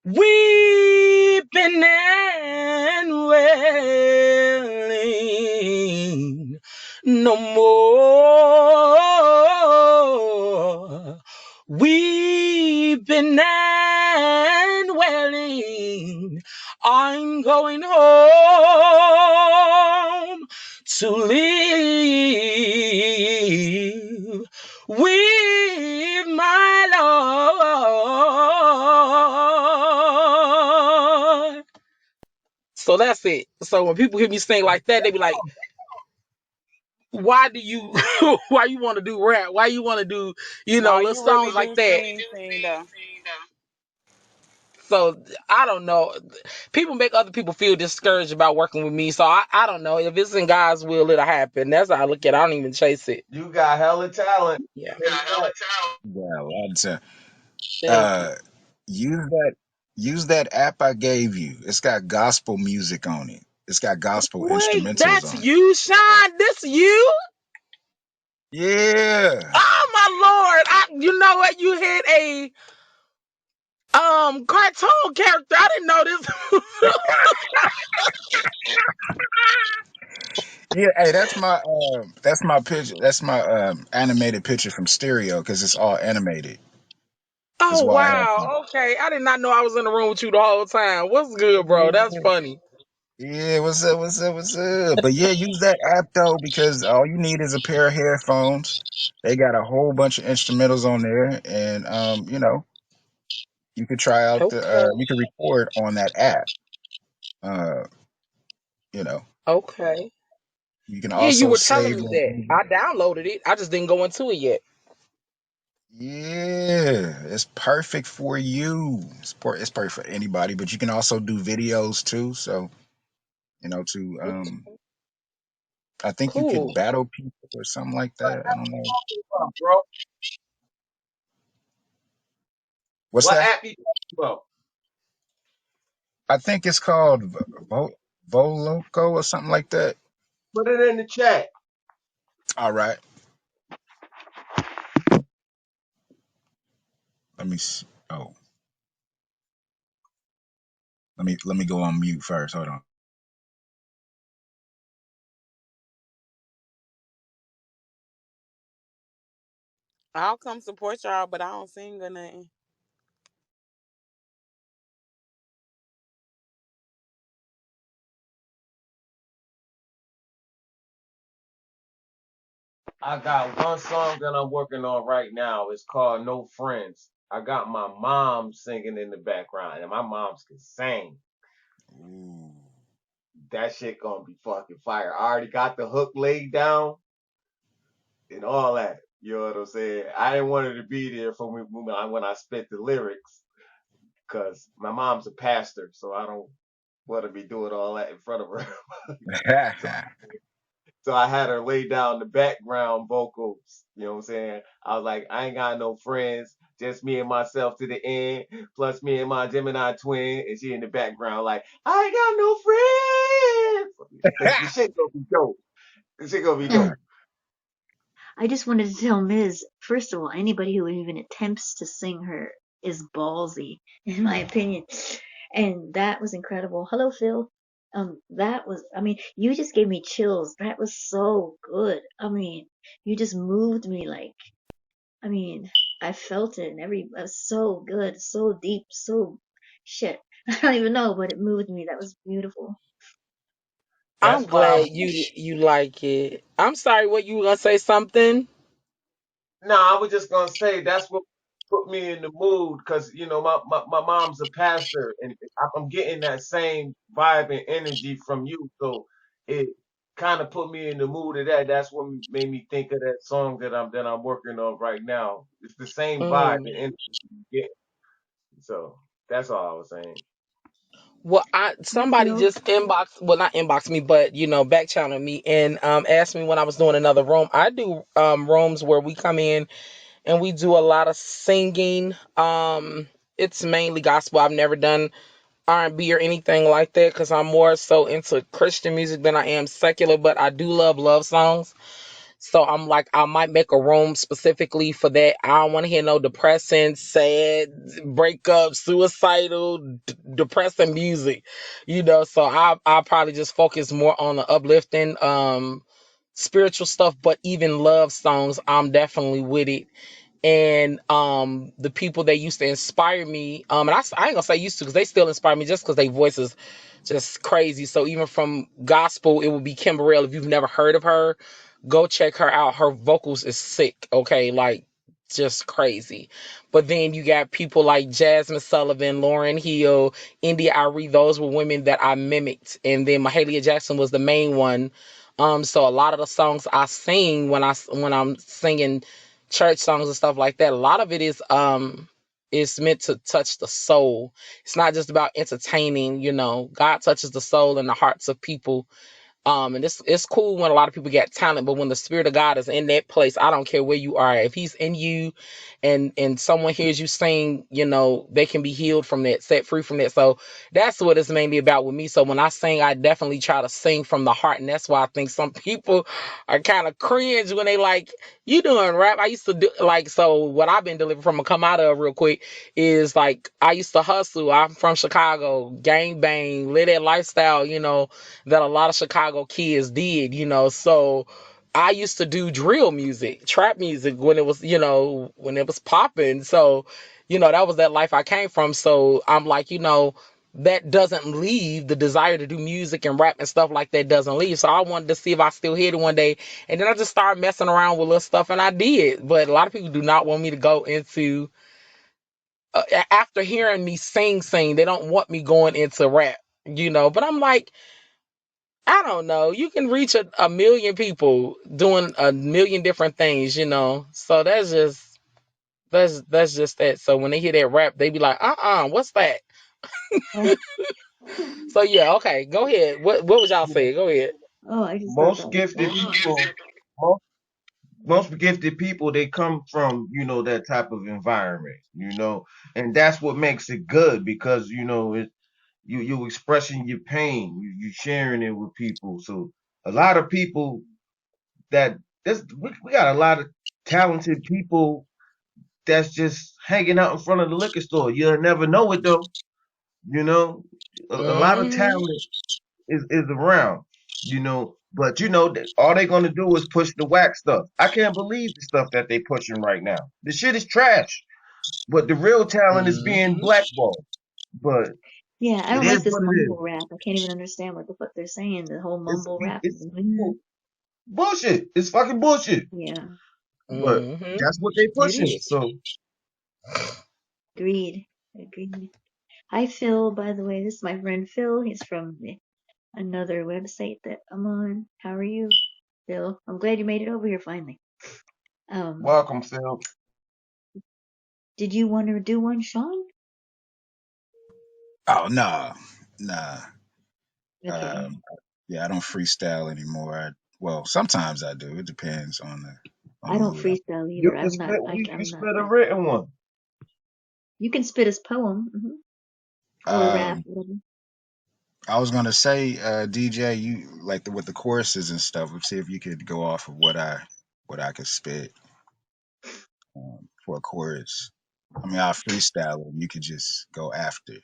weeping and wailing, no more weeping and wailing. I'm going home to live with my Lord. So that's it. So when people hear me sing like that, they be like, why do you why you want to do rap? Why you want to do, No, little you really songs like do that? sing though. So I don't know. People make other people feel discouraged about working with me. So I don't know. If it's in God's will, it'll happen. That's how I look at it. I don't even chase it. You got hella talent. Yeah. Tell you that. Yeah, a lot of time. Thank you. Uh, use that app I gave you. It's got gospel music on it. It's got gospel Wait, instrumentals that's on it. you, Sean? This you? Yeah. Oh my Lord. You know what? You hit a cartoon character. I didn't know this. Yeah, hey, that's my picture. That's my animated picture from Stereo because it's all animated. That's Oh why I have to. wow. Okay. I did not know I was in the room with you the whole time. What's good, bro? That's funny. Yeah, what's up? What's up? What's up? But yeah, use that app though because all you need is a pair of headphones. They got a whole bunch of instrumentals on there, and you could try out Okay. you could record on that app. Uh, you know, Okay. you can Yeah, you also were telling save me your that. music. I downloaded it. I just didn't go into it yet. Yeah, it's perfect for you. It's perfect for anybody, but you can also do videos too. So to Okay. I think you could Cool. battle people or something like that. I don't know. Bro, What's what that? app you talking about? I think it's called Voloco or something like that. Put it in the chat. All right, let me. Oh, let me go on mute first. Hold on. I'll come support y'all, but I don't sing or nothing. I got one song that I'm working on right now. It's called No Friends. I got my mom singing in the background, and my mom's can sing. Ooh. That shit gonna be fucking fire. I already got the hook laid down and all that. You know what I'm saying? I didn't want her to be there for me when I spit the lyrics, cause my mom's a pastor, so I don't want to be doing all that in front of her. so So I had her lay down the background vocals. You know what I'm saying? I was like, I ain't got no friends, just me and myself to the end, plus me and my Gemini twin, and she in the background like, I ain't got no friends. The shit gonna be dope. The shit gonna be dope. I just wanted to tell Ms. First of all, anybody who even attempts to sing her is ballsy, in my opinion. And that was incredible. Hello, Phil. That was, I mean, you just gave me chills. That was so good. I mean, you just moved me like, I mean, I felt it and it was so good, so deep, so shit. I don't even know, but it moved me. That was beautiful. I'm That's why glad you like it. I'm sorry, what you were gonna say something? I was just gonna say that's what put me in the mood because my mom's a pastor and I'm getting that same vibe and energy from you. So it kind of put me in the mood of that. That's what made me think of that song that I'm working on right now. It's the same vibe and Mm. energy you get. So that's all I was saying. Well, Hi, somebody Phil. just inboxed, well, not inboxed me, but back channeled me and asked me when I was doing another room. I do rooms where we come in and we do a lot of singing. It's mainly gospel. I've never done R&B or anything like that because I'm more so into Christian music than I am secular, but I do love songs. So I'm like, I might make a room specifically for that. I don't want to hear no depressing, sad, breakup, suicidal, depressing music, So I'll probably just focus more on the uplifting, spiritual stuff. But even love songs, I'm definitely with it. And the people that used to inspire me, and I ain't gonna say used to because they still inspire me just because they voices just crazy. So even from gospel, it would be Kim Burrell. If you've never heard of her, go check her out. Her vocals is sick, okay, like just crazy. But then you got people like Jasmine Sullivan, Lauryn Hill, India Arie. Those were women that I mimicked, and then Mahalia Jackson was the main one. So a lot of the songs I sing when I'm singing church songs and stuff like that, a lot of it is meant to touch the soul. It's not just about entertaining. God touches the soul and the hearts of people. And it's cool when a lot of people get talent, but when the spirit of God is in that place, I don't care where you are. If he's in you and someone hears you sing, they can be healed from that, set free from that. So that's what it's mainly about with me. So when I sing, I definitely try to sing from the heart. And that's why I think some people are kind of cringe when they like, you doing rap. I used to do like, so what I've been delivering from a come out of real quick is like, I used to hustle. I'm from Chicago, gang bang, live that lifestyle, that a lot of Chicago kids did. So I used to do drill music, trap music when it was, when it was popping. So, that was that life I came from. So I'm like, that doesn't leave. The desire to do music and rap and stuff like that doesn't leave. So I wanted to see if I still hit it one day. And then I just started messing around with little stuff, and I did. But a lot of people do not want me to go into, after hearing me sing, they don't want me going into rap, But I'm like, I don't know. You can reach a million people doing a million different things. So that's just that. So when they hear that rap, they be like, what's that? Oh, So yeah, okay, go ahead. What was y'all saying? Go ahead. oh, I just thought Most that was gifted awesome. people, most, most gifted people, they come from, that type of environment, and that's what makes it good because, you expressing your pain, you sharing it with people. So a lot of people that we got a lot of talented people that's just hanging out in front of the liquor store. You'll never know it though. You know, a lot of Hmm. talent is around. But that all they're gonna do is push the whack stuff. I can't believe the stuff that they pushing right now. The shit is trash. But the real talent is being Hmm. blackballed. But Yeah, I it don't is like this what it is. mumble rap. I can't even understand what the fuck they're saying. The whole It's mumble rap. it's bullshit. It's fucking bullshit. Yeah, But Hmm. that's what they It pushing. is. So agreed. Agreed. Hi, Phil, by the way. This is my friend Phil. He's from another website that I'm on. How are you, Phil? I'm glad you made it over here finally. Um, welcome, Phil. did you want to do one, Sean? Oh no, nah. Okay. Yeah, I don't freestyle anymore. Well, sometimes I do. It depends on I the don't mood. freestyle You either. can I'm not. spit you can I'm not spit a that. written one. You can spit his poem, or rap, Um, whatever. I was gonna say, DJ, you like with the choruses and stuff. Let's see if you could go off of what I could spit for a chorus. I mean, I'll freestyle it. And you could just go after.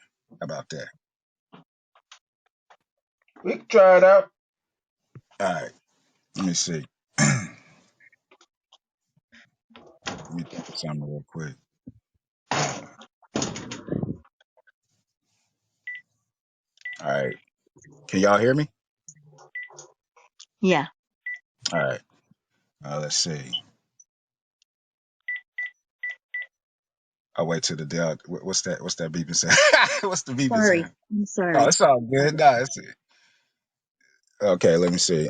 How about that? We can try it out. All right. Let me see. Let me think of something real quick. All right. Can y'all hear me? Yeah. All right. Let's see. I'll wait till the day. What's that? What's that beeping sound? What's the beeping Sorry. sound? I'm Oh, sorry. it's all good. No, it's okay. Let me see.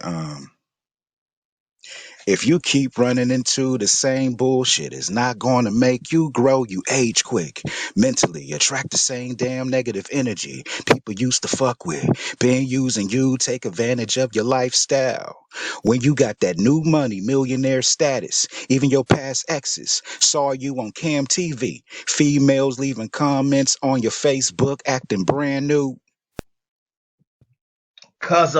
If you keep running into the same bullshit, it's not going to make you grow. You age quick. Mentally, attract the same damn negative energy people used to fuck with. Being using you, take advantage of your lifestyle. When you got that new money, millionaire status, even your past exes saw you on Cam TV. Females leaving comments on your Facebook acting brand new. Cause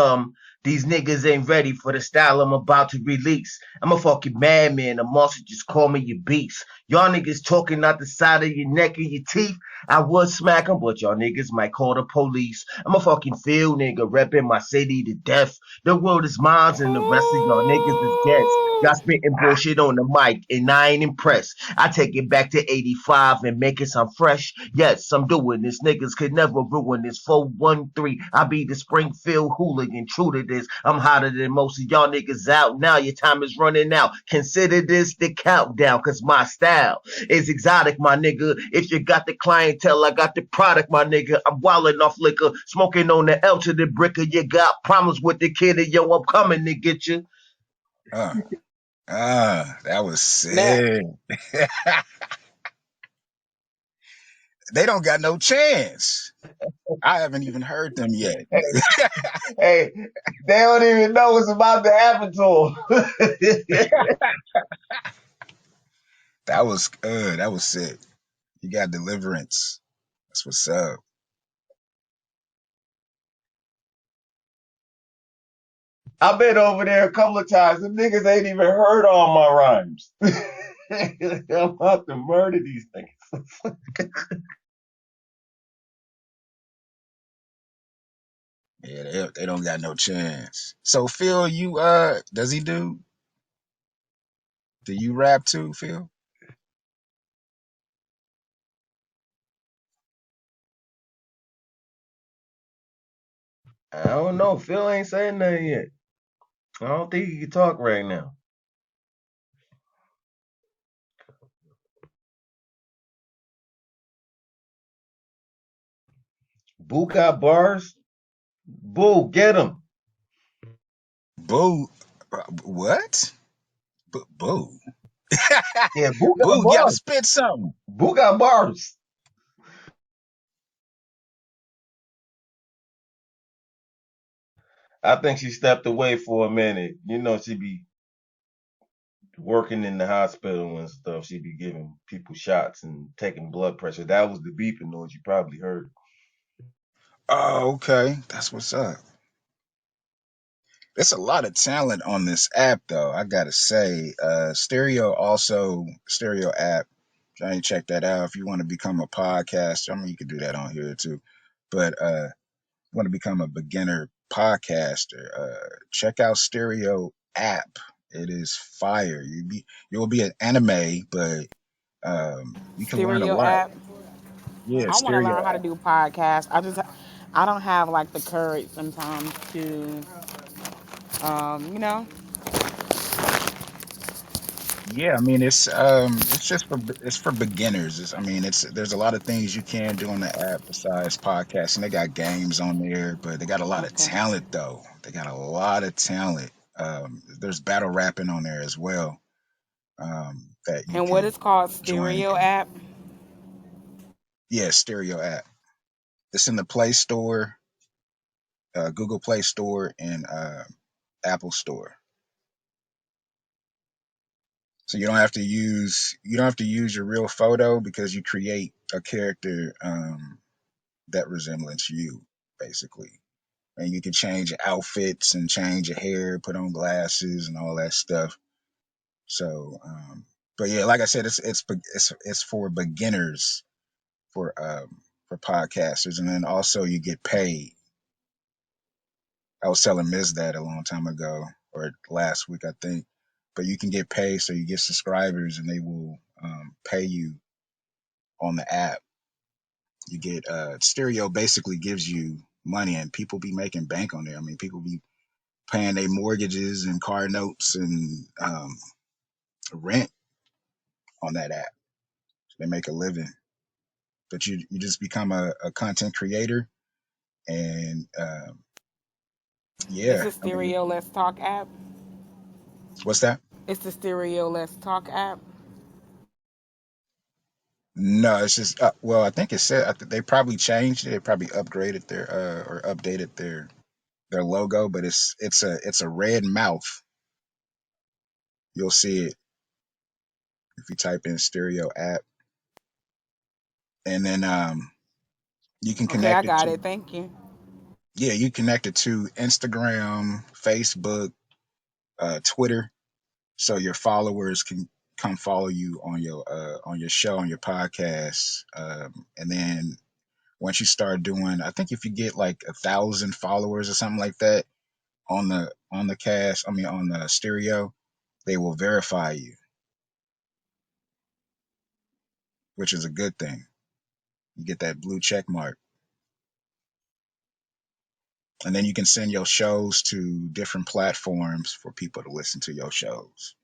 these niggas ain't ready for the style I'm about to release. I'm a fucking madman. The monster just call me your beast. Y'all niggas talking out the side of your neck and your teeth. I would smack 'em, but y'all niggas might call the police. I'm a fucking field nigga, repping my city to death. The world is mine and the rest of y'all niggas is guests. Y'all spitting bullshit on the mic and I ain't impressed. I take it back to 85 and make it sound fresh. Yes, I'm doing this. Niggas could never ruin this. 413. I be the Springfield hooligan. True to this. I'm hotter than most of y'all niggas out now. Your time is running out. Consider this the countdown, cause my style is exotic, my nigga. If you got the clientele, I got the product, my nigga. I'm wildin' off liquor, smoking on the L to the bricker. You got problems with the kid, and yo, I'm coming to get you. Uh, that was Now, sick. They don't got no chance. I haven't even heard them yet. Hey, hey, they don't even know what's about to happen to them. That was good. That was sick. You got deliverance. That's what's up. I've been over there a couple of times. Them niggas ain't even heard all my rhymes. I'm about to murder these niggas. Yeah, they don't got no chance. So Phil, you does he do you rap too, Phil? I don't know. Phil ain't saying nothing yet. I don't think he can talk right now. Boo got bars. Boo, get him. Boo, what? Boo, Yeah, Boo got boo, you gotta bars. spit something. Boo got bars. I think she stepped away for a minute. You know, she be working in the hospital and stuff. She be giving people shots and taking blood pressure. That was the beeping noise you probably heard. Oh, okay, that's what's up. There's a lot of talent on this app, though. I gotta say, Stereo app. I ain't check that out. If you want to become a podcaster, I mean, you can do that on here too. But want to become a beginner podcaster, check out Stereo app. It is fire. You'll be an anime, but you can learn a Stereo lot. app. Yeah, I want to Stereo learn how to app. do podcasts. I don't have like the courage sometimes to, you know. Yeah, I mean it's just it's for beginners. I mean it's there's a lot of things you can do on the app besides podcasting. They got games on there, but they got a lot of Okay. talent though. They got a lot of talent. There's battle rapping on there as well. That you And what can is called join. stereo app? Yeah, Stereo app. It's in the Play Store, Google Play Store, and Apple Store. So you don't have to use your real photo because you create a character that resembles you, basically. And you can change your outfits and change your hair, put on glasses and all that stuff. So, but yeah, like I said, it's for beginners for podcasters, and then also you get paid. I was telling Miz that a long time ago, or last week, I think. But you can get paid, so you get subscribers, and they will pay you on the app. You get Stereo basically gives you money, and people be making bank on there. I mean, people be paying their mortgages and car notes and rent on that app. They make a living. But you just become a content creator, and It's yeah, the I mean, stereo let's talk app. what's that? It's the stereo let's talk app. No, it's just well, I think it said they probably changed it. They probably upgraded their or updated their logo, but it's a red mouth. You'll see it if you type in Stereo app, and then you can Okay, I connect it got to it. Thank you. yeah, you connect it to Instagram, Facebook, Twitter, so your followers can come follow you on your show, on your podcast, and then once you start doing, I think if you get like 1,000 followers or something like that on the cast, I mean on the stereo, they will verify you, which is a good thing. You get that blue check mark, and then you can send your shows to different platforms for people to listen to your shows.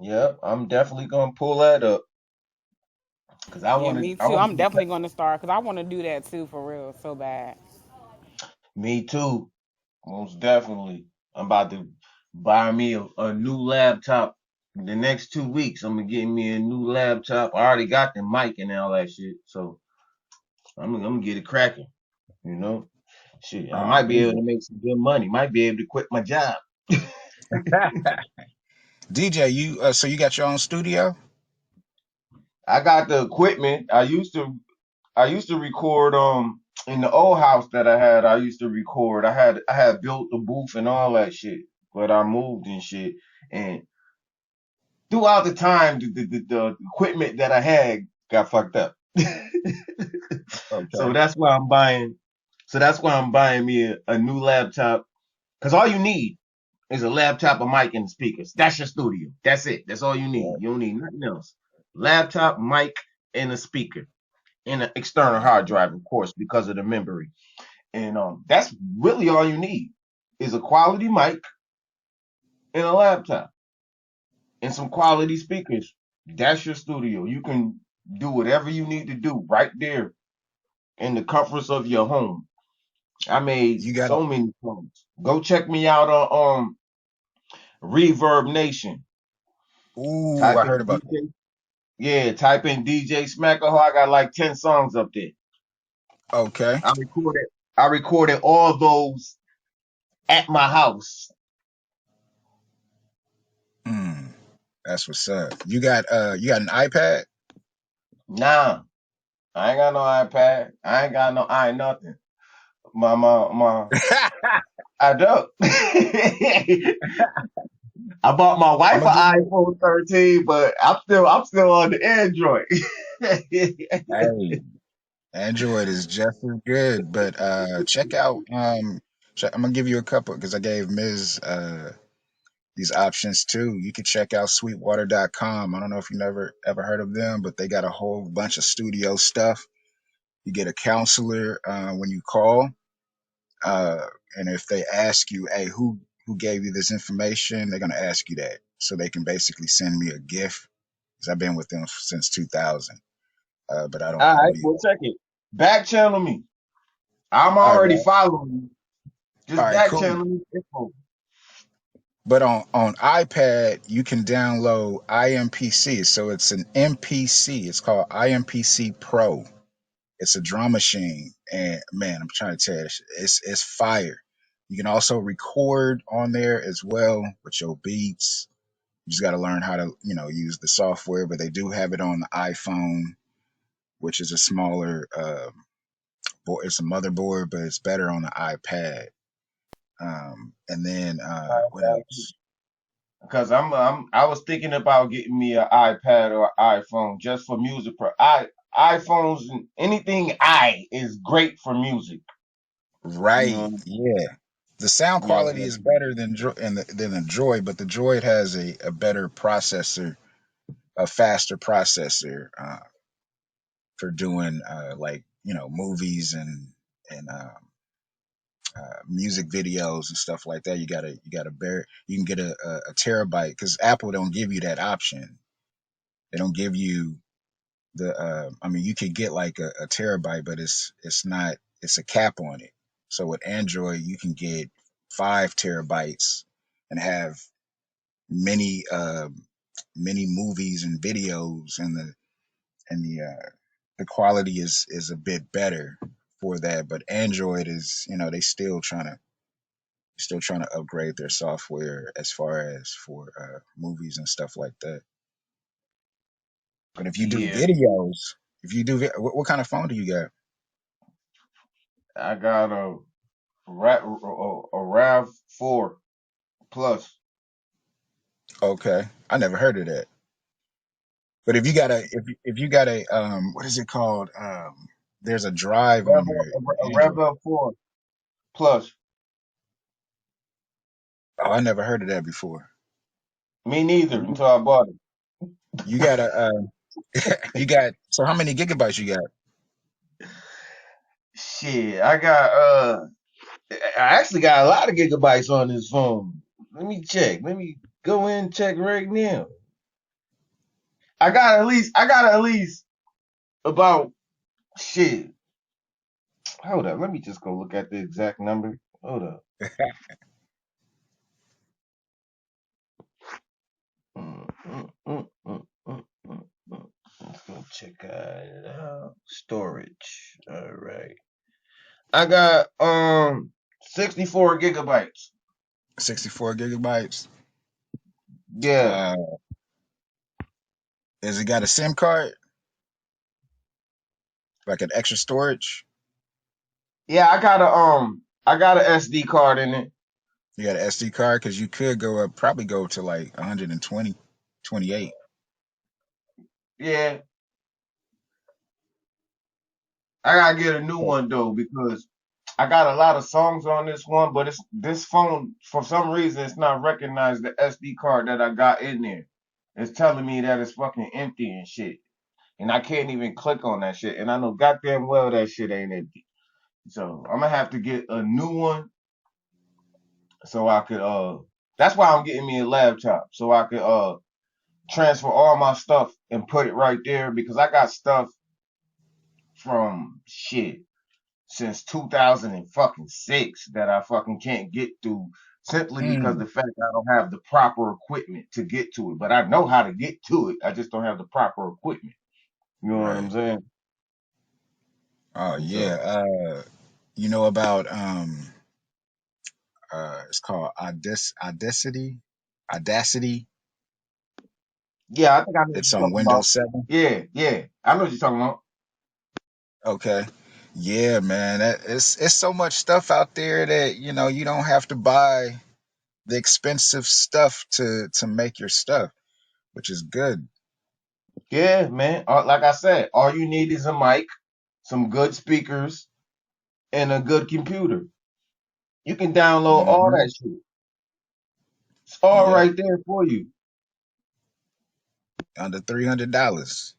Yep, I'm definitely gonna pull that up because Yeah, me I too. want to I'm get definitely going to start because I want to do that too for real, so bad. me too. Most definitely. I'm about to buy me a new laptop. In the next 2 weeks, I'm gonna get me a new laptop. I already got the mic and all that shit, so I'm gonna get it cracking. You know, shit. I Oh, might be able amazing. to make some good money. Might be able to quit my job. DJ, you so you got your own studio? I got the equipment. I used to record in the old house that I had. I used to record. I had built the booth and all that shit, but I moved and shit. And throughout the time, the equipment that I had got fucked up. Okay. so that's why I'm buying. So that's why I'm buying me a new laptop. Cause all you need, It's a laptop, a mic, and speakers. That's your studio. That's it. That's all you need. Right. You don't need nothing else. Laptop, mic, and a speaker, and an external hard drive, of course, because of the memory. And that's really all you need is a quality mic and a laptop and some quality speakers. That's your studio. You can do whatever you need to do right there in the comforts of your home. I made You got so many songs. Go check me out on Reverb Nation. ooh, Type I heard in about that. DJ. Yeah, type in DJ Smackaho. I got like 10 songs up there. Okay. I recorded I recorded all those at my house. Hmm. That's what's up. You got an iPad? Nah, I ain't got no iPad. I ain't got no I ain't nothing. My I don't. I bought my I'm wife gonna an give you iPhone 13, but I'm still on the Android. hey, Android is just as good, but check out I'm gonna give you a couple because I gave Ms. These options too. You can check out sweetwater.com. I don't know if you never ever heard of them, but they got a whole bunch of studio stuff. You get a counselor when you call, uh, and if they ask you, "Hey, who gave you this information?" They're gonna ask you that, so they can basically send me a gift. Because I've been with them since 2000, but All I right, don't even. well check it. Back channel me. I'm All already right, following you. all Just right, back cool. channel me. Info. But on iPad, you can download IMPC. So it's an MPC. It's called IMPC Pro. It's a drum machine, and man, I'm trying to tell you, it's fire. You can also record on there as well with your beats. You just got to learn how to, use the software. But they do have it on the iPhone, which is a smaller board. It's a motherboard, but it's better on the iPad. And then what else? Because I was thinking about getting me an iPad or iPhone just for music. iPhones and anything is great for music. You Right? know, Yeah. The sound yeah, quality is better than the Droid, but the Droid has a better processor, a faster processor for doing like movies and music videos and stuff like that. You gotta bear. You can get a terabyte because Apple don't give you that option. They don't give you the. I mean, you could get like a terabyte, but it's not. It's a cap on it. So with Android, you can get 5 terabytes and have many many movies and videos, and the quality is a bit better for that. But Android is, they still trying to upgrade their software as far as for movies and stuff like that. But if you do yeah. videos, if you do what kind of phone do you got? I got a Rav 4 Plus. Okay, I never heard of that. But if you got a what is it called? There's a drive on there for A Android. Rav 4 Plus. Oh, I never heard of that before. Me neither And until I bought it. you got a you got so how many gigabytes you got? Shit, I actually got a lot of gigabytes on this phone. Let me check. Let me go in and check right now. I got at least about shit. Hold up. Let me just go look at the exact number. Hold up. Mm, mm, mm, mm, mm, mm, mm. Let's go check it out. Storage. All right. I got 64 gigabytes. 64 gigabytes. Yeah. Uh, has it got a SIM card, like an extra storage? Yeah, I got a SD card in it. You got an SD card because you could probably go to like 120, 28. Yeah. I gotta get a new one though because I got a lot of songs on this one, but it's this phone for some reason it's not recognized the SD card that I got in there. It's telling me that it's fucking empty and shit. And I can't even click on that shit. And I know goddamn well that shit ain't empty. So I'm gonna have to get a new one so I could that's why I'm getting me a laptop. So I could transfer all my stuff and put it right there because I got stuff from shit since 2006 that I fucking can't get through simply because Mm, the fact I don't have the proper equipment to get to it. But I know how to get to it. I just don't have the proper equipment. You know what I'm right. saying? Oh yeah. So You know about it's called Audacity. yeah, I think I know what It's you're on talking about. Windows 7. Yeah, yeah. I know what you're talking about. Okay. Yeah, man. It's so much stuff out there that, you don't have to buy the expensive stuff to make your stuff, which is good. Yeah, man. Like I said, all you need is a mic, some good speakers, and a good computer. You can download all Hmm. that shit. It's all Yep. right there for you. Under $300.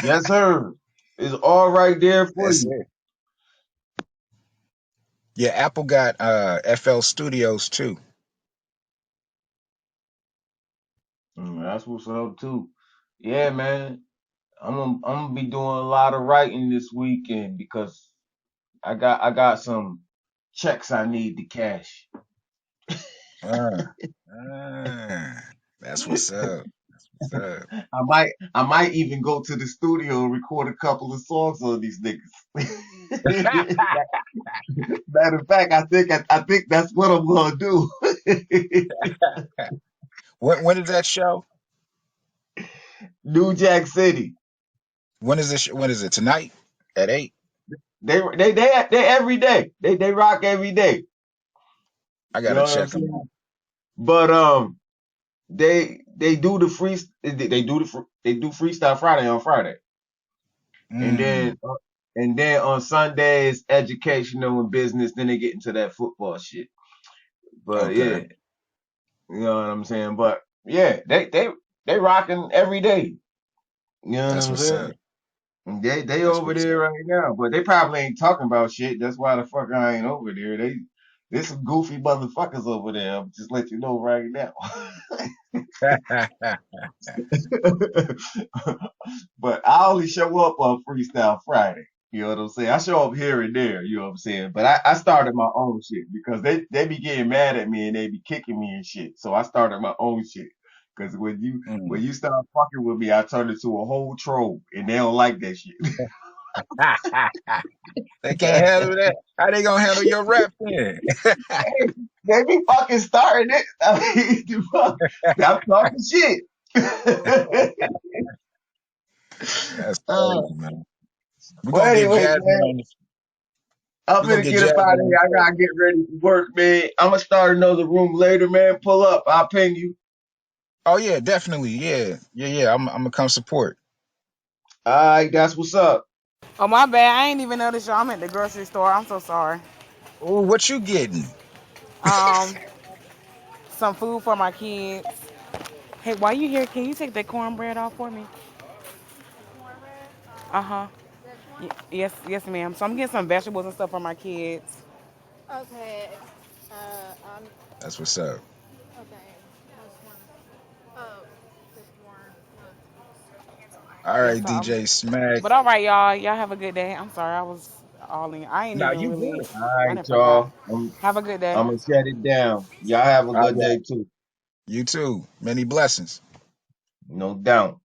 Yes, sir. It's all right there for That's you. it. Yeah, Apple got FL Studios too. That's what's up too. Yeah, man. I'm gonna be doing a lot of writing this weekend because I got some checks I need to cash. Uh, uh, that's what's up. That's what's up. I might even go to the studio and record a couple of songs on these niggas. Matter of fact, I think that's what I'm gonna do. When is that show? New Jack City. When is this? When is it? Tonight at 8? They every day. They rock every day. I You gotta know what I'm check them saying? out. But they do the they do freestyle Friday on Friday, and then Mm, uh, and then on Sundays educational and business. Then they get into that football shit. But okay, yeah, you know what I'm saying. But yeah, they rocking every day. You know what that's I'm what's up. saying? They That's over what's there up. right now, but they probably ain't talking about shit. That's why the fuck I ain't over there. There's some goofy motherfuckers over there. I'm just let you know right now. But I only show up on Freestyle Friday. You know what I'm saying? I show up here and there. You know what I'm saying? But I started my own shit because they be getting mad at me and they be kicking me and shit. So I started my own shit. Cause when Mm. you start fucking with me, I turn into a whole troll, and they don't like that shit. They can't handle that. How they gonna handle your rap then? Hey, they be fucking starting it. I mean, the fuck, stop talking shit. That's uh, crazy, man. We're but gonna get anyways, Jasmine man, on. I'm We're gonna gonna get get up Jasmine out of on here. the I show. gotta get ready for work, man. I'm gonna start another room later, man. Pull up. I'll ping you. Oh yeah, definitely. Yeah, yeah, yeah. I'm gonna come support. All right, that's what's up. Oh my bad, I ain't even noticed y'all. I'm at the grocery store. I'm so sorry. Oh, what you getting? Um, some food for my kids. Hey, while you here, can you take that cornbread off for me? Uh huh. Yes, yes, ma'am. So I'm getting some vegetables and stuff for my kids. Okay. I'm That's what's up. okay. That's one. Oh, there's more. All Yes, right, sir. DJ Smack. But all right, y'all. Y'all have a good day. I'm sorry. I was all in. I ain't Nah, even you really. good. All I right, didn't forgot. y'all. I'm Have a good day. I'm gonna shut it down. Y'all have a All good right. day too. You too. Many blessings. No doubt.